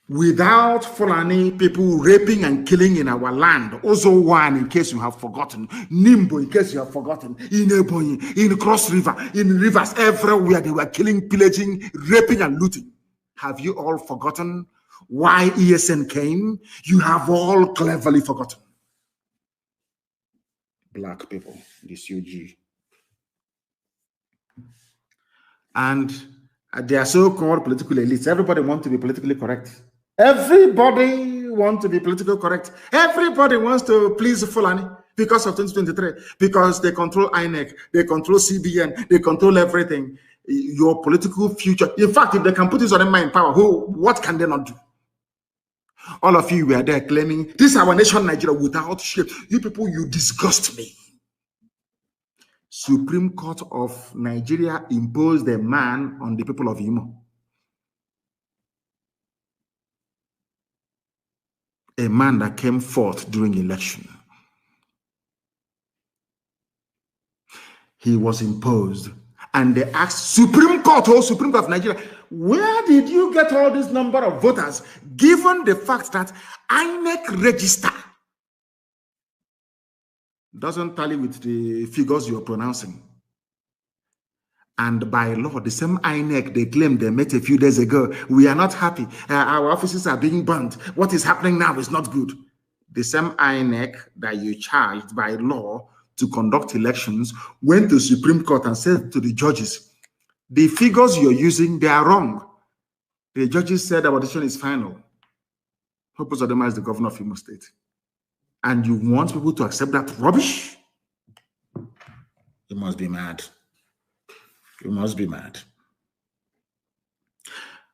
Without Fulani people raping and killing in our land, also one, in case you have forgotten, Nimbo, in case you have forgotten, in Ebonyi, in Cross River, in rivers, everywhere they were killing, pillaging, raping and looting. Have you all forgotten why ESN came? You have all cleverly forgotten. Black people, this UG. And they are so-called political elites. Everybody wants to be politically correct. Everybody wants to be politically correct. Everybody wants to please Fulani because of 2023, because they control INEC, they control CBN, they control everything. Your political future. In fact, if they can put this on in power, what can they not do? All of you were there claiming this is our nation, Nigeria, without shame. You people, you disgust me. Supreme Court of Nigeria imposed a man on the people of Imo. A man that came forth during election. He was imposed. And they asked Supreme Court of Nigeria, where did you get all this number of voters, given the fact that INEC register doesn't tally with the figures you're pronouncing? And by law, the same INEC they claimed they met a few days ago, we are not happy. Our offices are being burnt. What is happening now is not good. The same INEC that you charged by law to conduct elections went to Supreme Court and said to the judges, the figures you're using, they are wrong. The judges said our decision is final. Purpose of them is the governor of Imo State. And you want people to accept that rubbish? You must be mad. You must be mad.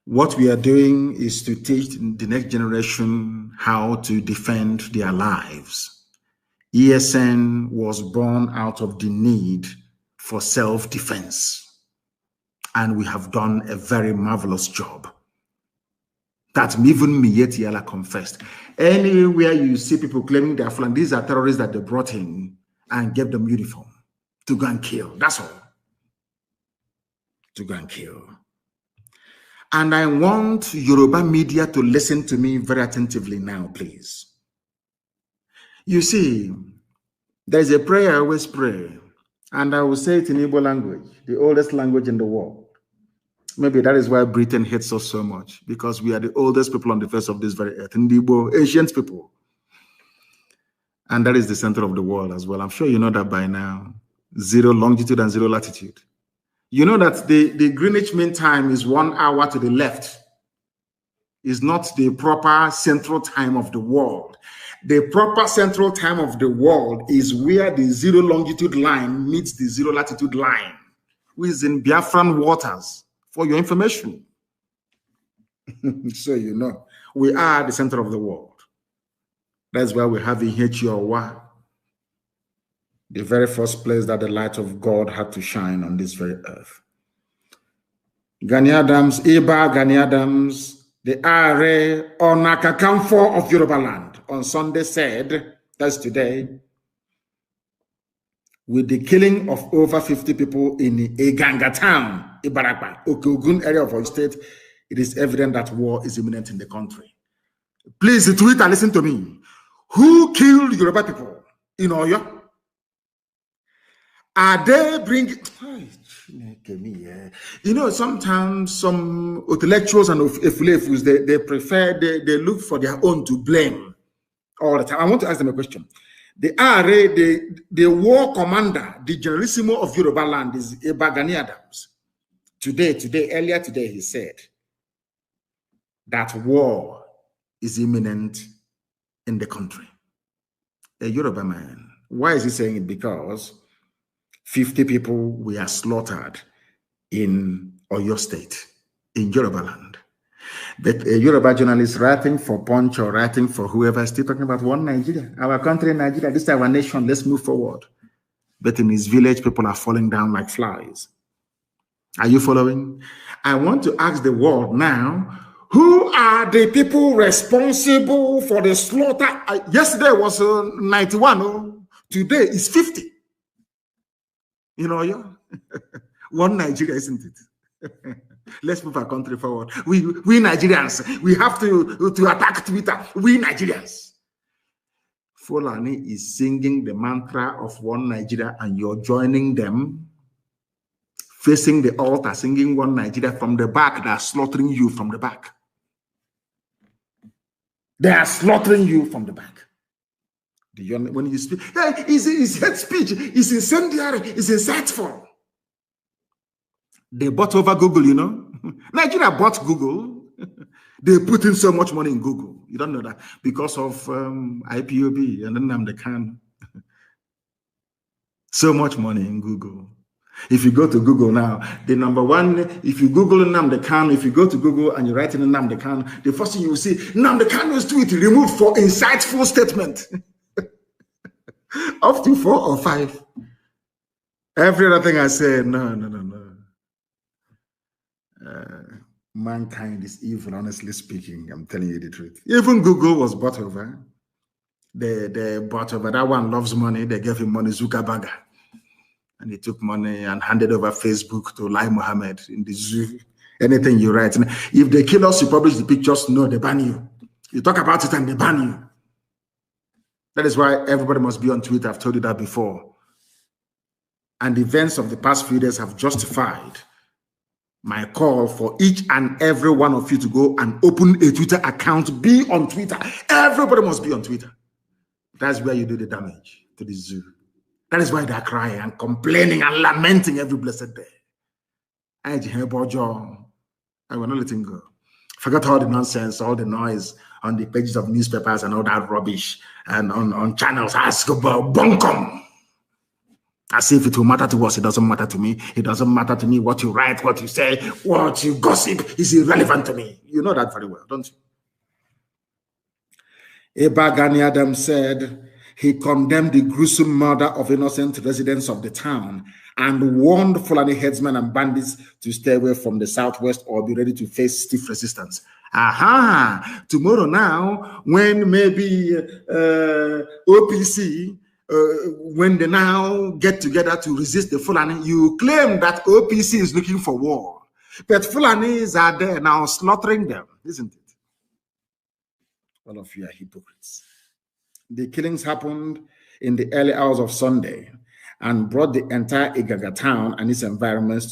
What we are doing is to teach the next generation how to defend their lives. ESN was born out of the need for self-defense. And we have done a very marvelous job. That even Miyetti Yala confessed. Anywhere you see people claiming they are flying, these are terrorists that they brought in and gave them uniform to go and kill. That's all. To go and kill. And I want Yoruba media to listen to me very attentively now, please. You see, there's a prayer I always pray, and I will say it in Igbo language, the oldest language in the world. Maybe that is why Britain hates us so much, because we are the oldest people on the face of this very earth, Igbo, ancient people. And that is the center of the world as well. I'm sure you know that by now. 0 longitude and 0 latitude. You know that the Greenwich Mean Time is 1 hour to the left. It's not the proper central time of the world. The proper central time of the world is where the 0 longitude line meets the 0 latitude line, which is in Biafran waters, for your information. So you know, we are the center of the world. That's why we have in H.O.W., the very first place that the light of God had to shine on this very earth. Gani Adams, Iba Gani Adams, the Are Onakakamfo of Yorubaland on Sunday said, that's today, with the killing of over 50 people in Eganga town, Ibarakba, Okogun area of our state, it is evident that war is imminent in the country. Please tweet and listen to me. Who killed Yoruba people in Oyo? Are they bringing... You know, sometimes some intellectuals and efulefus, they prefer, they look for their own to blame all the time. I want to ask them a question. The RA, the war commander, the generalissimo of Yorubaland is Eba Gani Adams. Earlier today, he said that war is imminent in the country. A Yoruba man. Why is he saying it? Because 50 people were slaughtered in Oyo State, in Yorubaland. But a Yoruba journalist writing for Punch or writing for whoever is still talking about one Nigeria. Our country, Nigeria, this is our nation, let's move forward. But in his village, people are falling down like flies. Are you following? I want to ask the world now, who are the people responsible for the slaughter? Yesterday was 91, today is 50. You know, one Nigeria, isn't it? Let's move our country forward. We Nigerians, we have to attack Twitter. We Nigerians. Fulani is singing the mantra of one Nigeria, and you're joining them, facing the altar, singing one Nigeria from the back. They are slaughtering you from the back. They are slaughtering you from the back. When you speak, hey, it's hate speech, it's incendiary, it's insightful. They bought over Google, you know. Nigeria bought Google. They put in so much money in Google. You don't know that because of IPOB and then the Kanu. So much money in Google. If you go to Google now, the number one, if you Google Nnamdi Kanu, if you go to Google and you write in Nnamdi Kanu, the first thing you will see, Nnamdi Kanu's tweet removed for insightful statement. Up to 4 or 5. Every other thing I say, no. Mankind is evil, honestly speaking. I'm telling you the truth. Even Google was bought over. They bought over. That one loves money. They gave him money, Zuckerberg. And he took money and handed over Facebook to Lai Mohammed in the zoo. Anything you write. If they kill us, you publish the pictures, no, they ban you. You talk about it and they ban you. That is why everybody must be on Twitter. I've told you that before. And the events of the past few days have justified my call for each and every one of you to go and open a Twitter account, be on Twitter. Everybody must be on Twitter. That's where you do the damage to the zoo. That is why they're crying and complaining and lamenting every blessed day. I will not let him go. Forget all the nonsense, all the noise on the pages of newspapers and all that rubbish and on channels. Ask about bunkum. As if it will matter to us. It doesn't matter to me. It doesn't matter to me what you write, what you say, what you gossip is irrelevant to me. You know that very well, don't you? Eba Gani Adams said he condemned the gruesome murder of innocent residents of the town and warned Fulani headsmen and bandits to stay away from the southwest or be ready to face stiff resistance. Aha! Tomorrow now, when maybe OPC, when they now get together to resist the Fulani, you claim that OPC is looking for war. But Fulanis are there now slaughtering them, isn't it? All of you are hypocrites. The killings happened in the early hours of Sunday and brought the entire Igaga town and its environs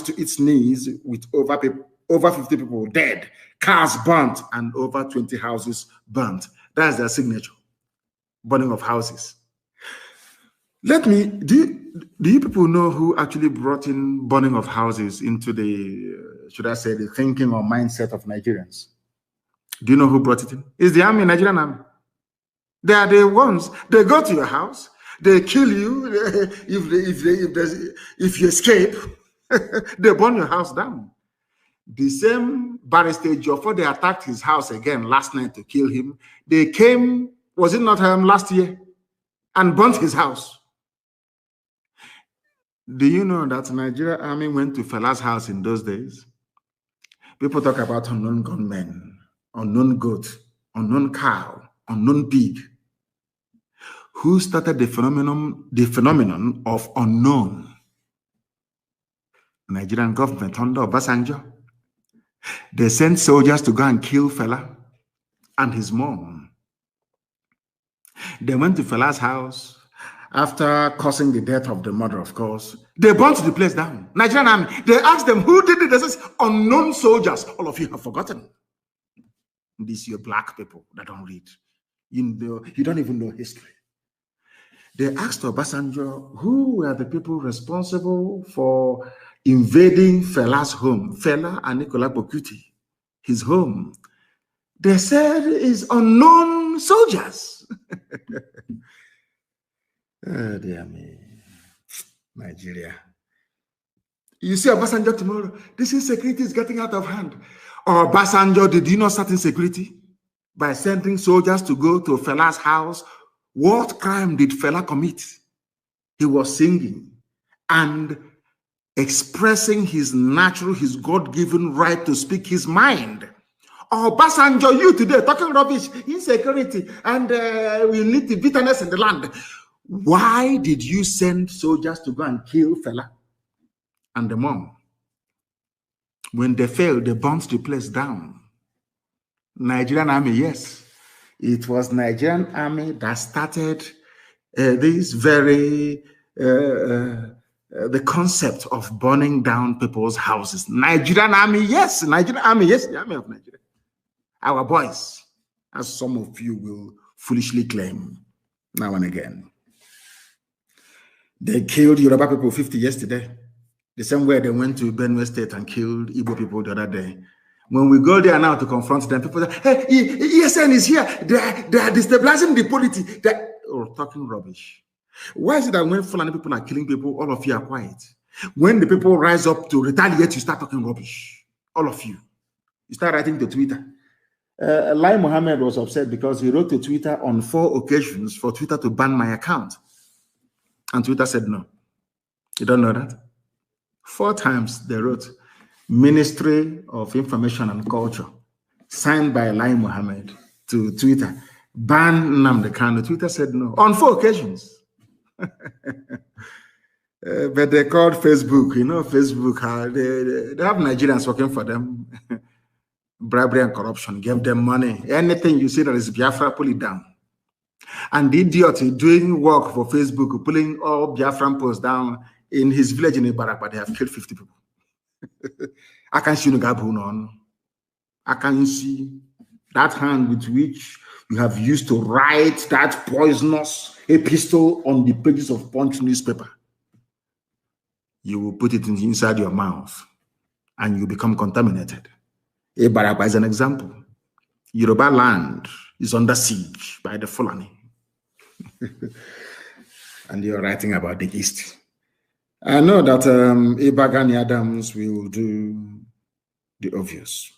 to its knees, with over 50 people dead, cars burnt, and over 20 houses burnt. That's their signature. Burning of houses. Do you people know who actually brought in burning of houses into the, should I say, the thinking or mindset of Nigerians? Do you know who brought it in? It's the army, Nigerian army. They are the ones. They go to your house. They kill you. If you escape, they burn your house down. The same barrister Joffo, they attacked his house again last night to kill him. They came, was it not last year, and burnt his house. Do you know that the Nigerian army went to Fela's house in those days? People talk about unknown gunmen, unknown goat, unknown cow, unknown pig. Who started the phenomenon of unknown? Nigerian government under Obasanjo. They sent soldiers to go and kill Fela and his mom. They went to Fela's house after causing the death of the mother, of course. They burnt the place down. Nigerian army. They asked them, who did it? They said, unknown soldiers. All of you have forgotten. These are black people that don't read. You don't even know history. They asked Obasanjo, who were the people responsible for invading Fela's home, Fela and Nicolas Bokuti, his home. They said it's unknown soldiers. Oh, dear me. Nigeria. You see Obasanjo tomorrow, this insecurity is getting out of hand. Obasanjo, did you not start insecurity by sending soldiers to go to Fela's house? What crime did Fela commit? He was singing and expressing his natural, his God-given right to speak his mind. Obasanjo, you today talking rubbish, insecurity, and we need the bitterness in the land. Why did you send soldiers to go and kill Fela and the mom? When they failed, they burnt the place down. Nigerian army, yes. It was Nigerian army that started this very, the concept of burning down people's houses. Nigerian army, yes. Nigerian army, yes. The army of Nigeria. Our boys, as some of you will foolishly claim now and again. They killed Yoruba people 50 yesterday. The same way they went to Benue State and killed Igbo people the other day. When we go there now to confront them, people say, hey, ESN is here. They are destabilizing the polity. They're talking rubbish. Why is it that when Fulani people are killing people, all of you are quiet? When the people rise up to retaliate, you start talking rubbish. All of you. You start writing to Twitter. Lai Mohammed was upset because he wrote to Twitter on 4 occasions for Twitter to ban my account. And Twitter said no. You don't know that? 4 times they wrote, Ministry of Information and Culture, signed by Lai Mohammed to Twitter, ban Nnamdi Kanu. Twitter said no on 4 occasions. But they called Facebook, you know, Facebook, they have Nigerians working for them. Bribery and corruption, give them money. Anything you see that is Biafra, pull it down. And the idiot doing work for Facebook, pulling all Biafran posts down in his village in Ibarak, but they have killed 50 people. I can see I can see that hand with which you have used to write that poisonous epistle on the pages of Punch newspaper. You will put it inside your mouth and you become contaminated. Ibaraba is an example. Yorubaland is under siege by the Fulani. And you're writing about the East. I know that Ibagani Adams will do the obvious.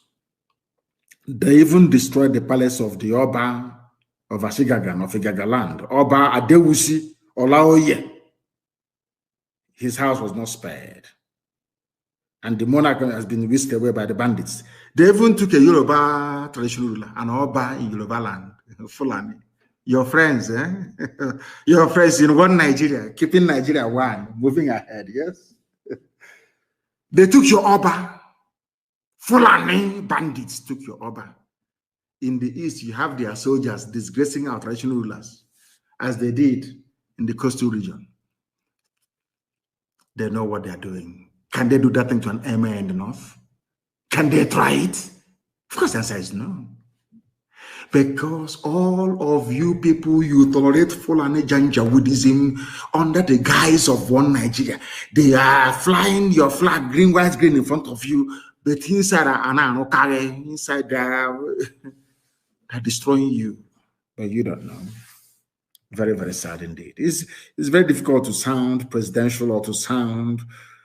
They even destroyed the palace of the Oba of Ashigagan, of Igagaland, Oba Adewusi Olaoye. His house was not spared. And the monarch has been whisked away by the bandits. They even took a Yoruba traditional ruler, an Oba in Yorubaland, Fulani. Your friends, eh? Your friends in one Nigeria, keeping Nigeria one, moving ahead, yes? They took your Oba. Fulani bandits took your Oba. In the East, you have their soldiers disgracing our traditional rulers, as they did in the coastal region. They know what they're doing. Can they do that thing to an emir in the North? Can they try it? Of course, the answer is no. Because all of you people, you tolerate Fulani Janjaweedism under the guise of one Nigeria. They are flying your flag, green, white, green in front of you, but inside they're destroying you. But you don't know. Very, very sad indeed. It's very difficult to sound presidential or to sound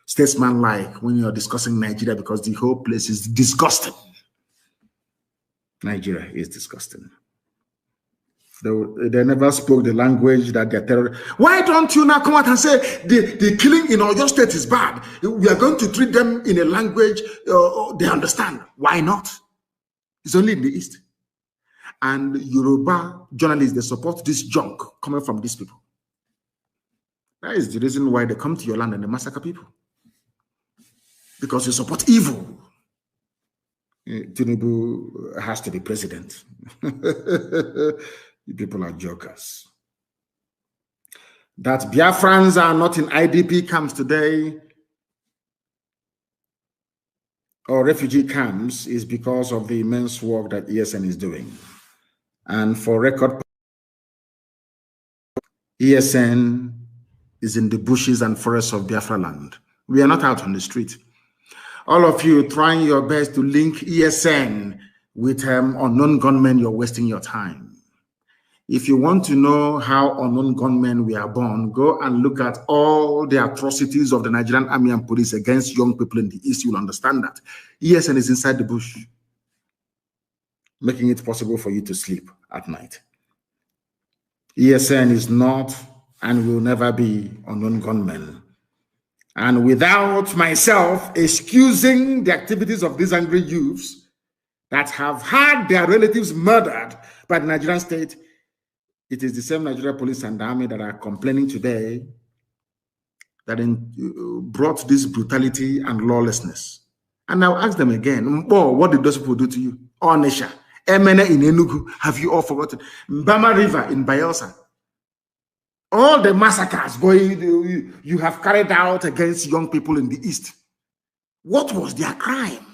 statesman-like when you're discussing Nigeria because the whole place is disgusting. Nigeria is disgusting. They never spoke the language that they're terrorists. Why don't you now come out and say the killing in Oyo State is bad? We are going to treat them in a language they understand. Why not? It's only in the East. And Yoruba journalists, they support this junk coming from these people. That is the reason why they come to your land and they massacre people. Because you support evil. Tinubu has to be president. You people are jokers. That Biafrans are not in IDP camps today or refugee camps is because of the immense work that ESN is doing. And for record, ESN is in the bushes and forests of Biafra land. We are not out on the street. All of you trying your best to link ESN with unknown gunmen, you're wasting your time. If you want to know how unknown gunmen were born, go and look at all the atrocities of the Nigerian army and police against young people in the East. You'll understand that. ESN is inside the bush, making it possible for you to sleep at night. ESN is not and will never be unknown gunmen. And without myself excusing the activities of these angry youths that have had their relatives murdered by the Nigerian state, it is the same Nigeria police and army that are complaining today that brought this brutality and lawlessness. And I'll ask them again, oh, what did those people do to you? Onisha, Emene in Enugu, have you all forgotten? Mbama River in Bayelsa. All the massacres you have carried out against young people in the East. What was their crime?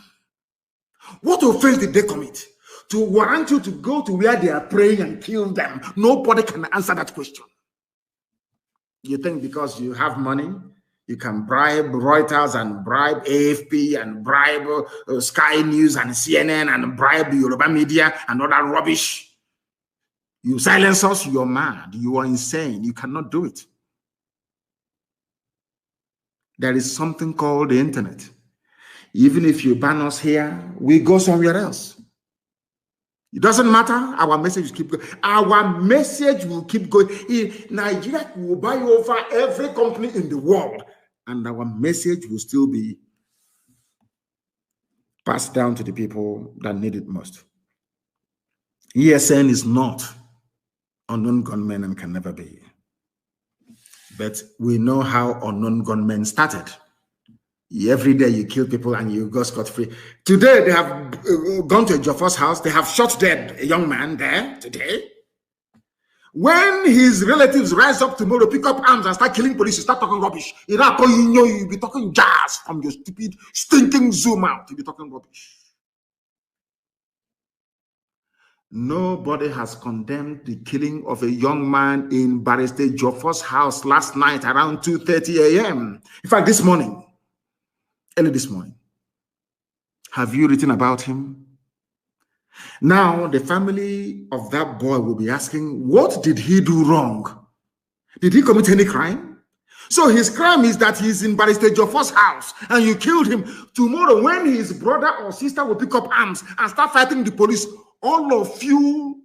What offense did they commit to warrant you to go to where they are praying and kill them? Nobody can answer that question. You think because you have money, you can bribe Reuters and bribe AFP and bribe Sky News and CNN and bribe the Yoruba media and all that rubbish. You silence us, you're mad, you are insane, you cannot do it. There is something called the internet. Even if you ban us here, we go somewhere else. It doesn't matter. Our message will keep going. Our message will keep going. Nigeria will buy over every company in the world, and our message will still be passed down to the people that need it most. ESN is not unknown gunmen and can never be. But we know how unknown gunmen started. Every day you kill people and you go scot-free. Today they have gone to a Joffre's house. They have shot dead a young man there today. When his relatives rise up tomorrow, pick up arms and start killing police, you start talking rubbish. You'll be talking jazz from your stupid, stinking Zoom out. You'll be talking rubbish. Nobody has condemned the killing of a young man in Barrister Joffre's house last night around 2:30 a.m. In fact, this morning, early this morning. Have you written about him? Now, the family of that boy will be asking, what did he do wrong? Did he commit any crime? So his crime is that he's in Barrister Joffre's house and you killed him. Tomorrow, when his brother or sister will pick up arms and start fighting the police, all of you,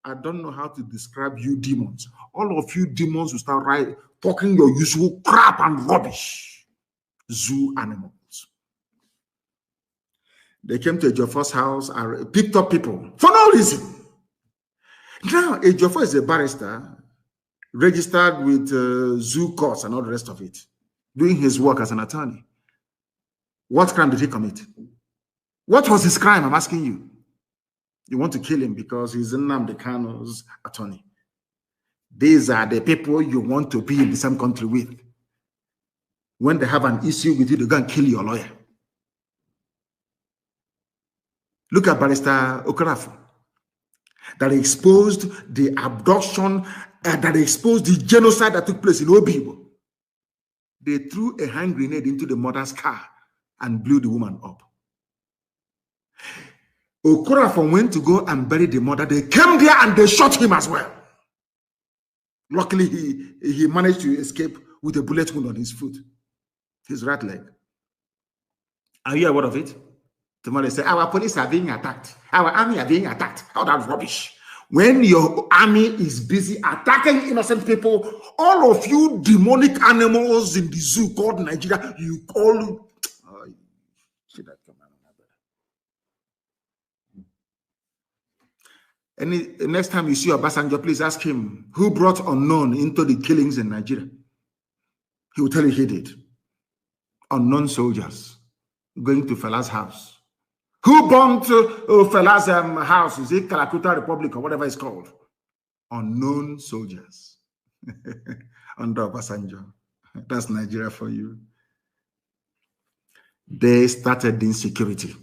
I don't know how to describe you demons. All of you demons will start talking your usual crap and rubbish. Zoo animals. They came to a Joffre's house and picked up people for no reason. Now, a Joffre is a barrister registered with zoo courts and all the rest of it, doing his work as an attorney. What crime did he commit? What was his crime? I'm asking you. You want to kill him because he's Nnamdi Kanu's attorney. These are the people you want to be in the same country with. When they have an issue with you, they go and kill your lawyer. Look at Barrister Okorafor, that exposed the abduction, that exposed the genocide that took place in Obibo. They threw a hand grenade into the mother's car and blew the woman up. Okorafor went to go and bury the mother. They came there and they shot him as well. Luckily, he managed to escape with a bullet wound on his foot, his right leg. Are you aware of it? Tomorrow they say, our police are being attacked. Our army are being attacked. How that's rubbish. When your army is busy attacking innocent people, all of you demonic animals in the zoo called Nigeria, you call... Next time you see Obasanjo, please ask him who brought unknown into the killings in Nigeria. He will tell you he did. Unknown soldiers going to Fela's house. Who bombed Fela's house? Is it Calcutta Republic or whatever it's called? Unknown soldiers under Obasanjo. That's Nigeria for you. They started the insecurity.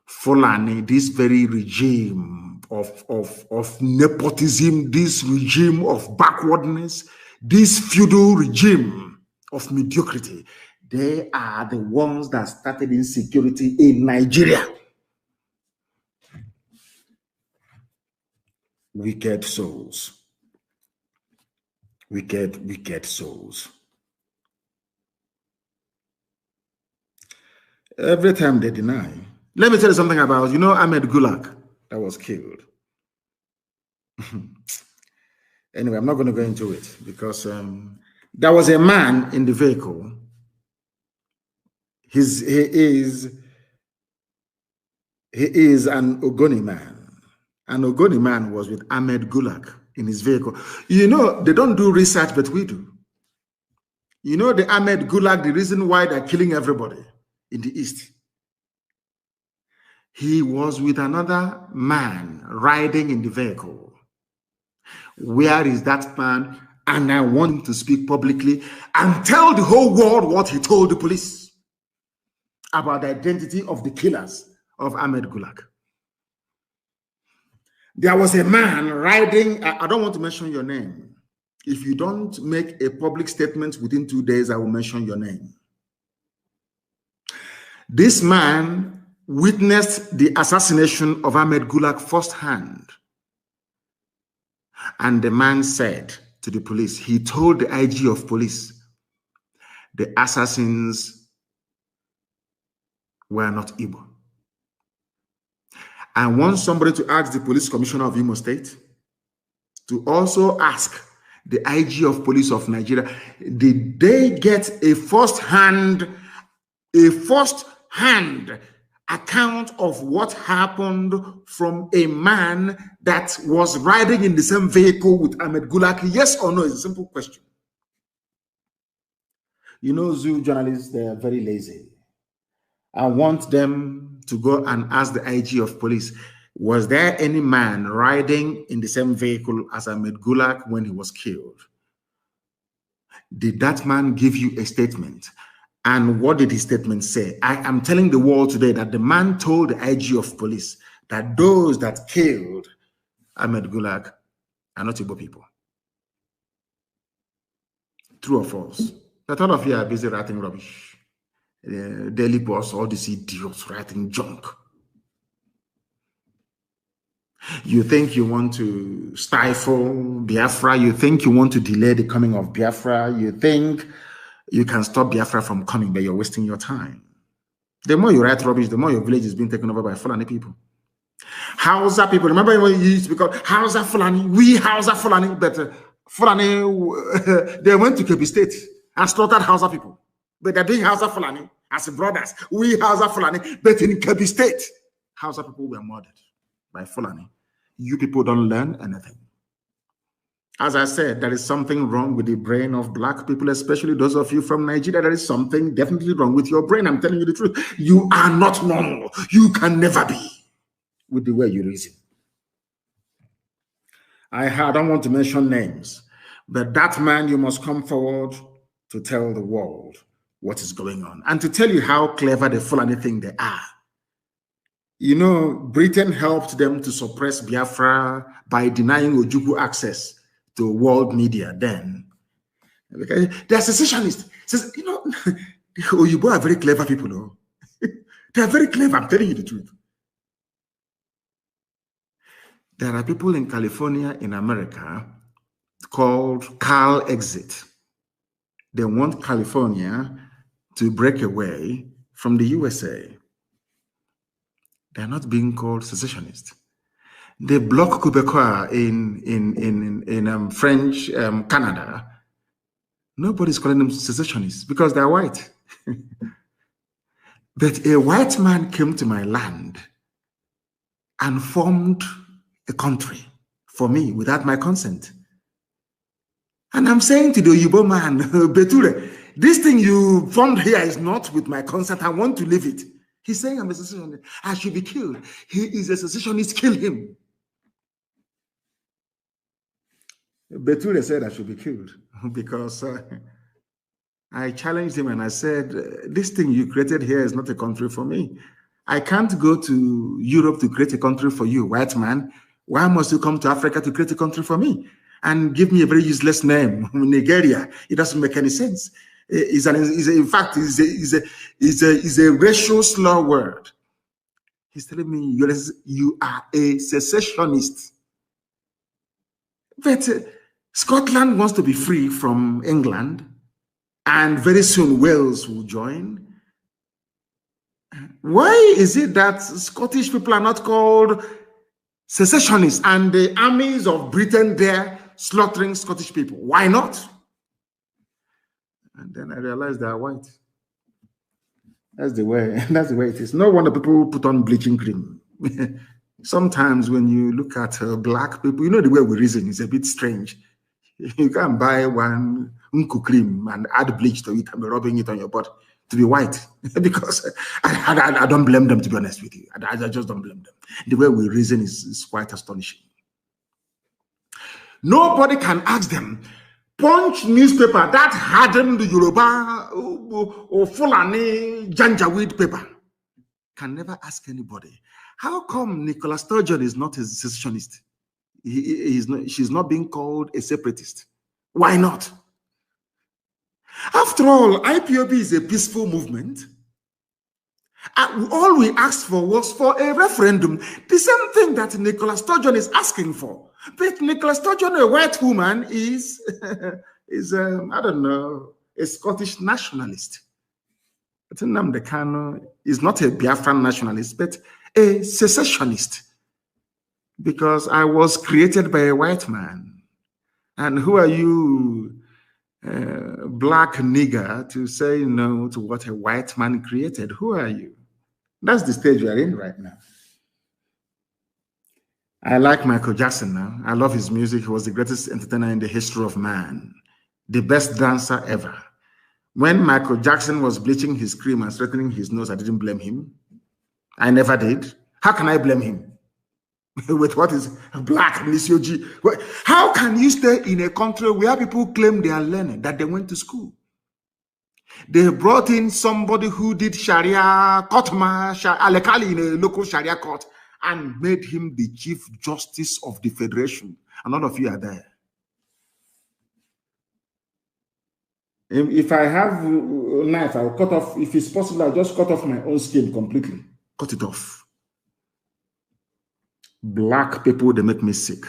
Fulani, this very regime of nepotism, this regime of backwardness, this feudal regime of mediocrity, they are the ones that started insecurity in Nigeria. Wicked souls. Wicked souls. Every time they deny. Let me tell you something about, Ahmed Gulag that was killed. Anyway, I'm not going to go into it because there was a man in the vehicle. He is an Ogoni man. An Ogoni man was with Ahmed Gulag in his vehicle. They don't do research, but we do. The Ahmed Gulag, the reason why they're killing everybody in the East. He was with another man riding in the vehicle. Where is that man? And I want him to speak publicly and tell the whole world what he told the police about the identity of the killers of Ahmed Gulag. There was a man riding, I don't want to mention your name. If you don't make a public statement within 2 days, I will mention your name. This man witnessed the assassination of Ahmed Gulag firsthand. And the man said to the police, he told the IG of police the assassins were not Igbo. I want somebody to ask the police commissioner of Imo State to also ask the IG of police of Nigeria, did they get a first-hand account of what happened from a man that was riding in the same vehicle with Ahmed Gulaki? Yes or no? It's a simple question. You know, zoo journalists, they are very lazy. I want them to go and ask the IG of police, was there any man riding in the same vehicle as Ahmed Gulak when he was killed? Did that man give you a statement? And what did his statement say? I am telling the world today that the man told the IG of police that those that killed Ahmed Gulak are not Igbo people. True or false? That all of you are busy writing rubbish. Daily Post, all these idiots writing junk. You think you want to stifle Biafra. You think you want to delay the coming of Biafra. You think you can stop Biafra from coming, but you're wasting your time. The more you write rubbish, the more your village is being taken over by Fulani people. Hausa people, remember when you used to be called Hausa Fulani? We Hausa Fulani, but Fulani, they went to Kebbi State and slaughtered Hausa people. But they're doing Hausa Fulani as brothers. We Hausa Fulani, but in Kebbi State, Hausa people were murdered by Fulani. You people don't learn anything. As I said, there is something wrong with the brain of black people, especially those of you from Nigeria. There is something definitely wrong with your brain. I'm telling you the truth. You are not normal. You can never be with the way you reason. I don't want to mention names, but that man, you must come forward to tell the world what is going on and to tell you how clever the Fulani think they are. You know, Britain helped them to suppress Biafra by denying Ojukwu access to world media then. Because they're secessionists. You know, Oyibo are very clever people. No? They are very clever, I'm telling you the truth. There are people in California, in America, called Cal Exit. They want California to break away from the USA. They're not being called secessionists. They block Quebecois in French Canada. Nobody's calling them secessionists because they're white. But a white man came to my land and formed a country for me without my consent. And I'm saying to the Oyibo man, Beture, this thing you formed here is not with my consent. I want to leave it. He's saying I'm a secessionist. I should be killed. He is a secessionist. Kill him. Beture said I should be killed because I challenged him and I said, this thing you created here is not a country for me. I can't go to Europe to create a country for you, white man. Why must you come to Africa to create a country for me? And give me a very useless name, Nigeria. It doesn't make any sense. In fact, it's a racial slur word. He's telling me you are a secessionist. But Scotland wants to be free from England, and very soon Wales will join. Why is it that Scottish people are not called secessionists and the armies of Britain there slaughtering Scottish people? Why not? And then I realized they are white. That's the way it is. No wonder people put on bleaching cream. Sometimes when you look at black people, you know the way we reason is a bit strange. You can buy one unku cream and add bleach to it and be rubbing it on your body to be white. Because I don't blame them, to be honest with you. I just don't blame them. The way we reason is quite astonishing. Nobody can ask them, Punch newspaper that hardened the Yoruba or Fulani Janjaweed paper can never ask anybody, how come Nicola Sturgeon is not a secessionist? She's not being called a separatist. Why not? After all, IPOB is a peaceful movement. All we asked for was for a referendum, the same thing that Nicola Sturgeon is asking for. But Nicola Sturgeon, a white woman, is I don't know, a Scottish nationalist. But Nnamdi Kanu is not a Biafran nationalist, but a secessionist. Because I was created by a white man. And who are you, black nigger, to say no to what a white man created? Who are you? That's the stage we are in right now. I like Michael Jackson now. I love his music. He was the greatest entertainer in the history of man, the best dancer ever. When Michael Jackson was bleaching his cream and straightening his nose, I didn't blame him. I never did. How can I blame him? With what is black, Nisioji? How can you stay in a country where people claim they are learning, that they went to school? They brought in somebody who did Sharia, Kotma, Alekali in a local Sharia court, and made him the Chief Justice of the Federation. And all of you are there. If I have a knife, I'll cut off. If it's possible, I'll just cut off my own skin completely. Cut it off. Black people, they make me sick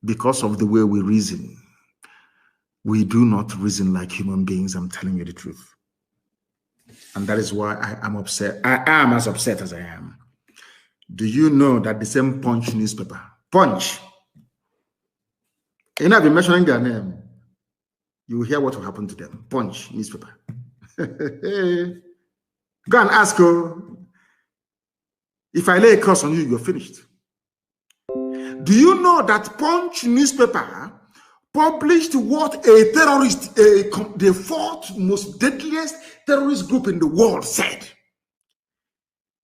because of the way we reason. We do not reason like human beings. I'm telling you the truth. And that is why I am upset. I am as upset as I am. Do you know that the same Punch newspaper, Punch, and I've been mentioning their name, you will hear what will happen to them. Punch newspaper. Go and ask her. If I lay a curse on you, you're finished. Do you know that Punch newspaper published what a terrorist, the fourth most deadliest terrorist group in the world said?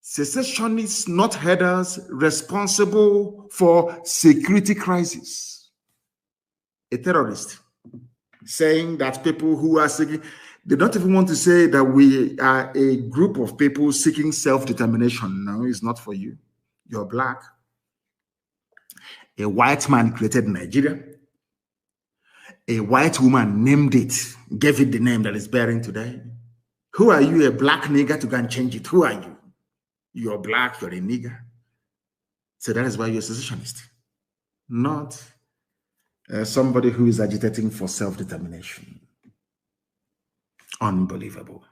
Secessionists, not headers, responsible for security crisis. A terrorist saying that people who are seeking, they don't even want to say that we are a group of people seeking self-determination. No, it's not for you. You're black. A white man created Nigeria. A white woman named it, gave it the name that it's bearing today. Who are you, a black nigger, to go and change it? Who are you? You're black, you're a nigger. So that is why you're a secessionist. Not somebody who is agitating for self-determination. Unbelievable.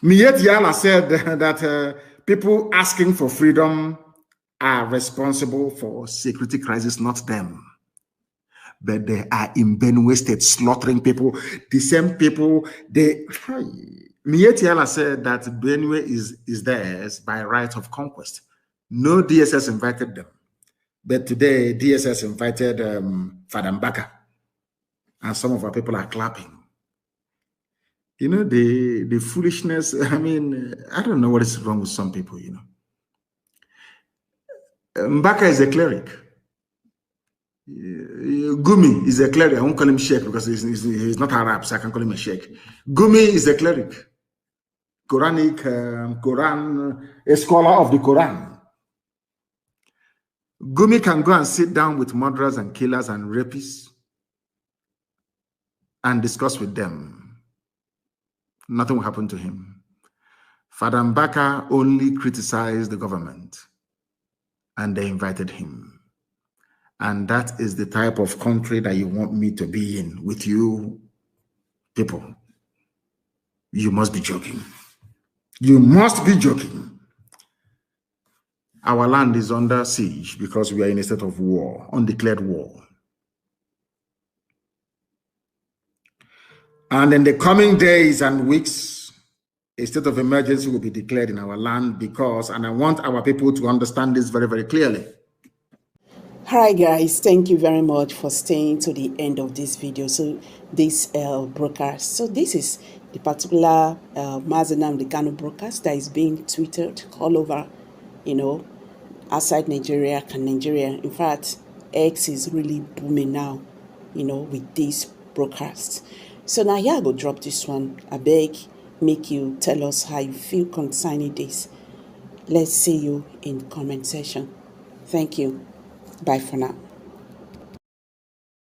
Miet Yala said that people asking for freedom are responsible for security crisis, not them. But they are in Benue State slaughtering people. The same people, Miet Yala said that Benue is theirs by right of conquest. No DSS invited them. But today, DSS invited Father Mbaka. And some of our people are clapping. You know, the foolishness, I mean, I don't know what is wrong with some people, you know. Mbaka is a cleric. Gumi is a cleric. I won't call him sheikh because he's not Arab, so I can call him a sheikh. Gumi is a cleric. Quran, a scholar of the Quran. Gumi can go and sit down with murderers and killers and rapists and discuss with them. Nothing will happen to him. Father Mbaka only criticized the government and they invited him. And that is the type of country that you want me to be in with you people. You must be joking. You must be joking. Our land is under siege because we are in a state of war, undeclared war. And in the coming days and weeks, a state of emergency will be declared in our land because, and I want our people to understand this very, very clearly. All right, guys, thank you very much for staying to the end of this video. So this broadcast, so this is the particular Nnamdi Kanu broadcast that is being tweeted all over, you know, outside Nigeria and Nigeria. In fact, X is really booming now, you know, with this broadcast. So now here I go drop this one. I beg, make you tell us how you feel concerning this. Let's see you in the comment section. Thank you. Bye for now.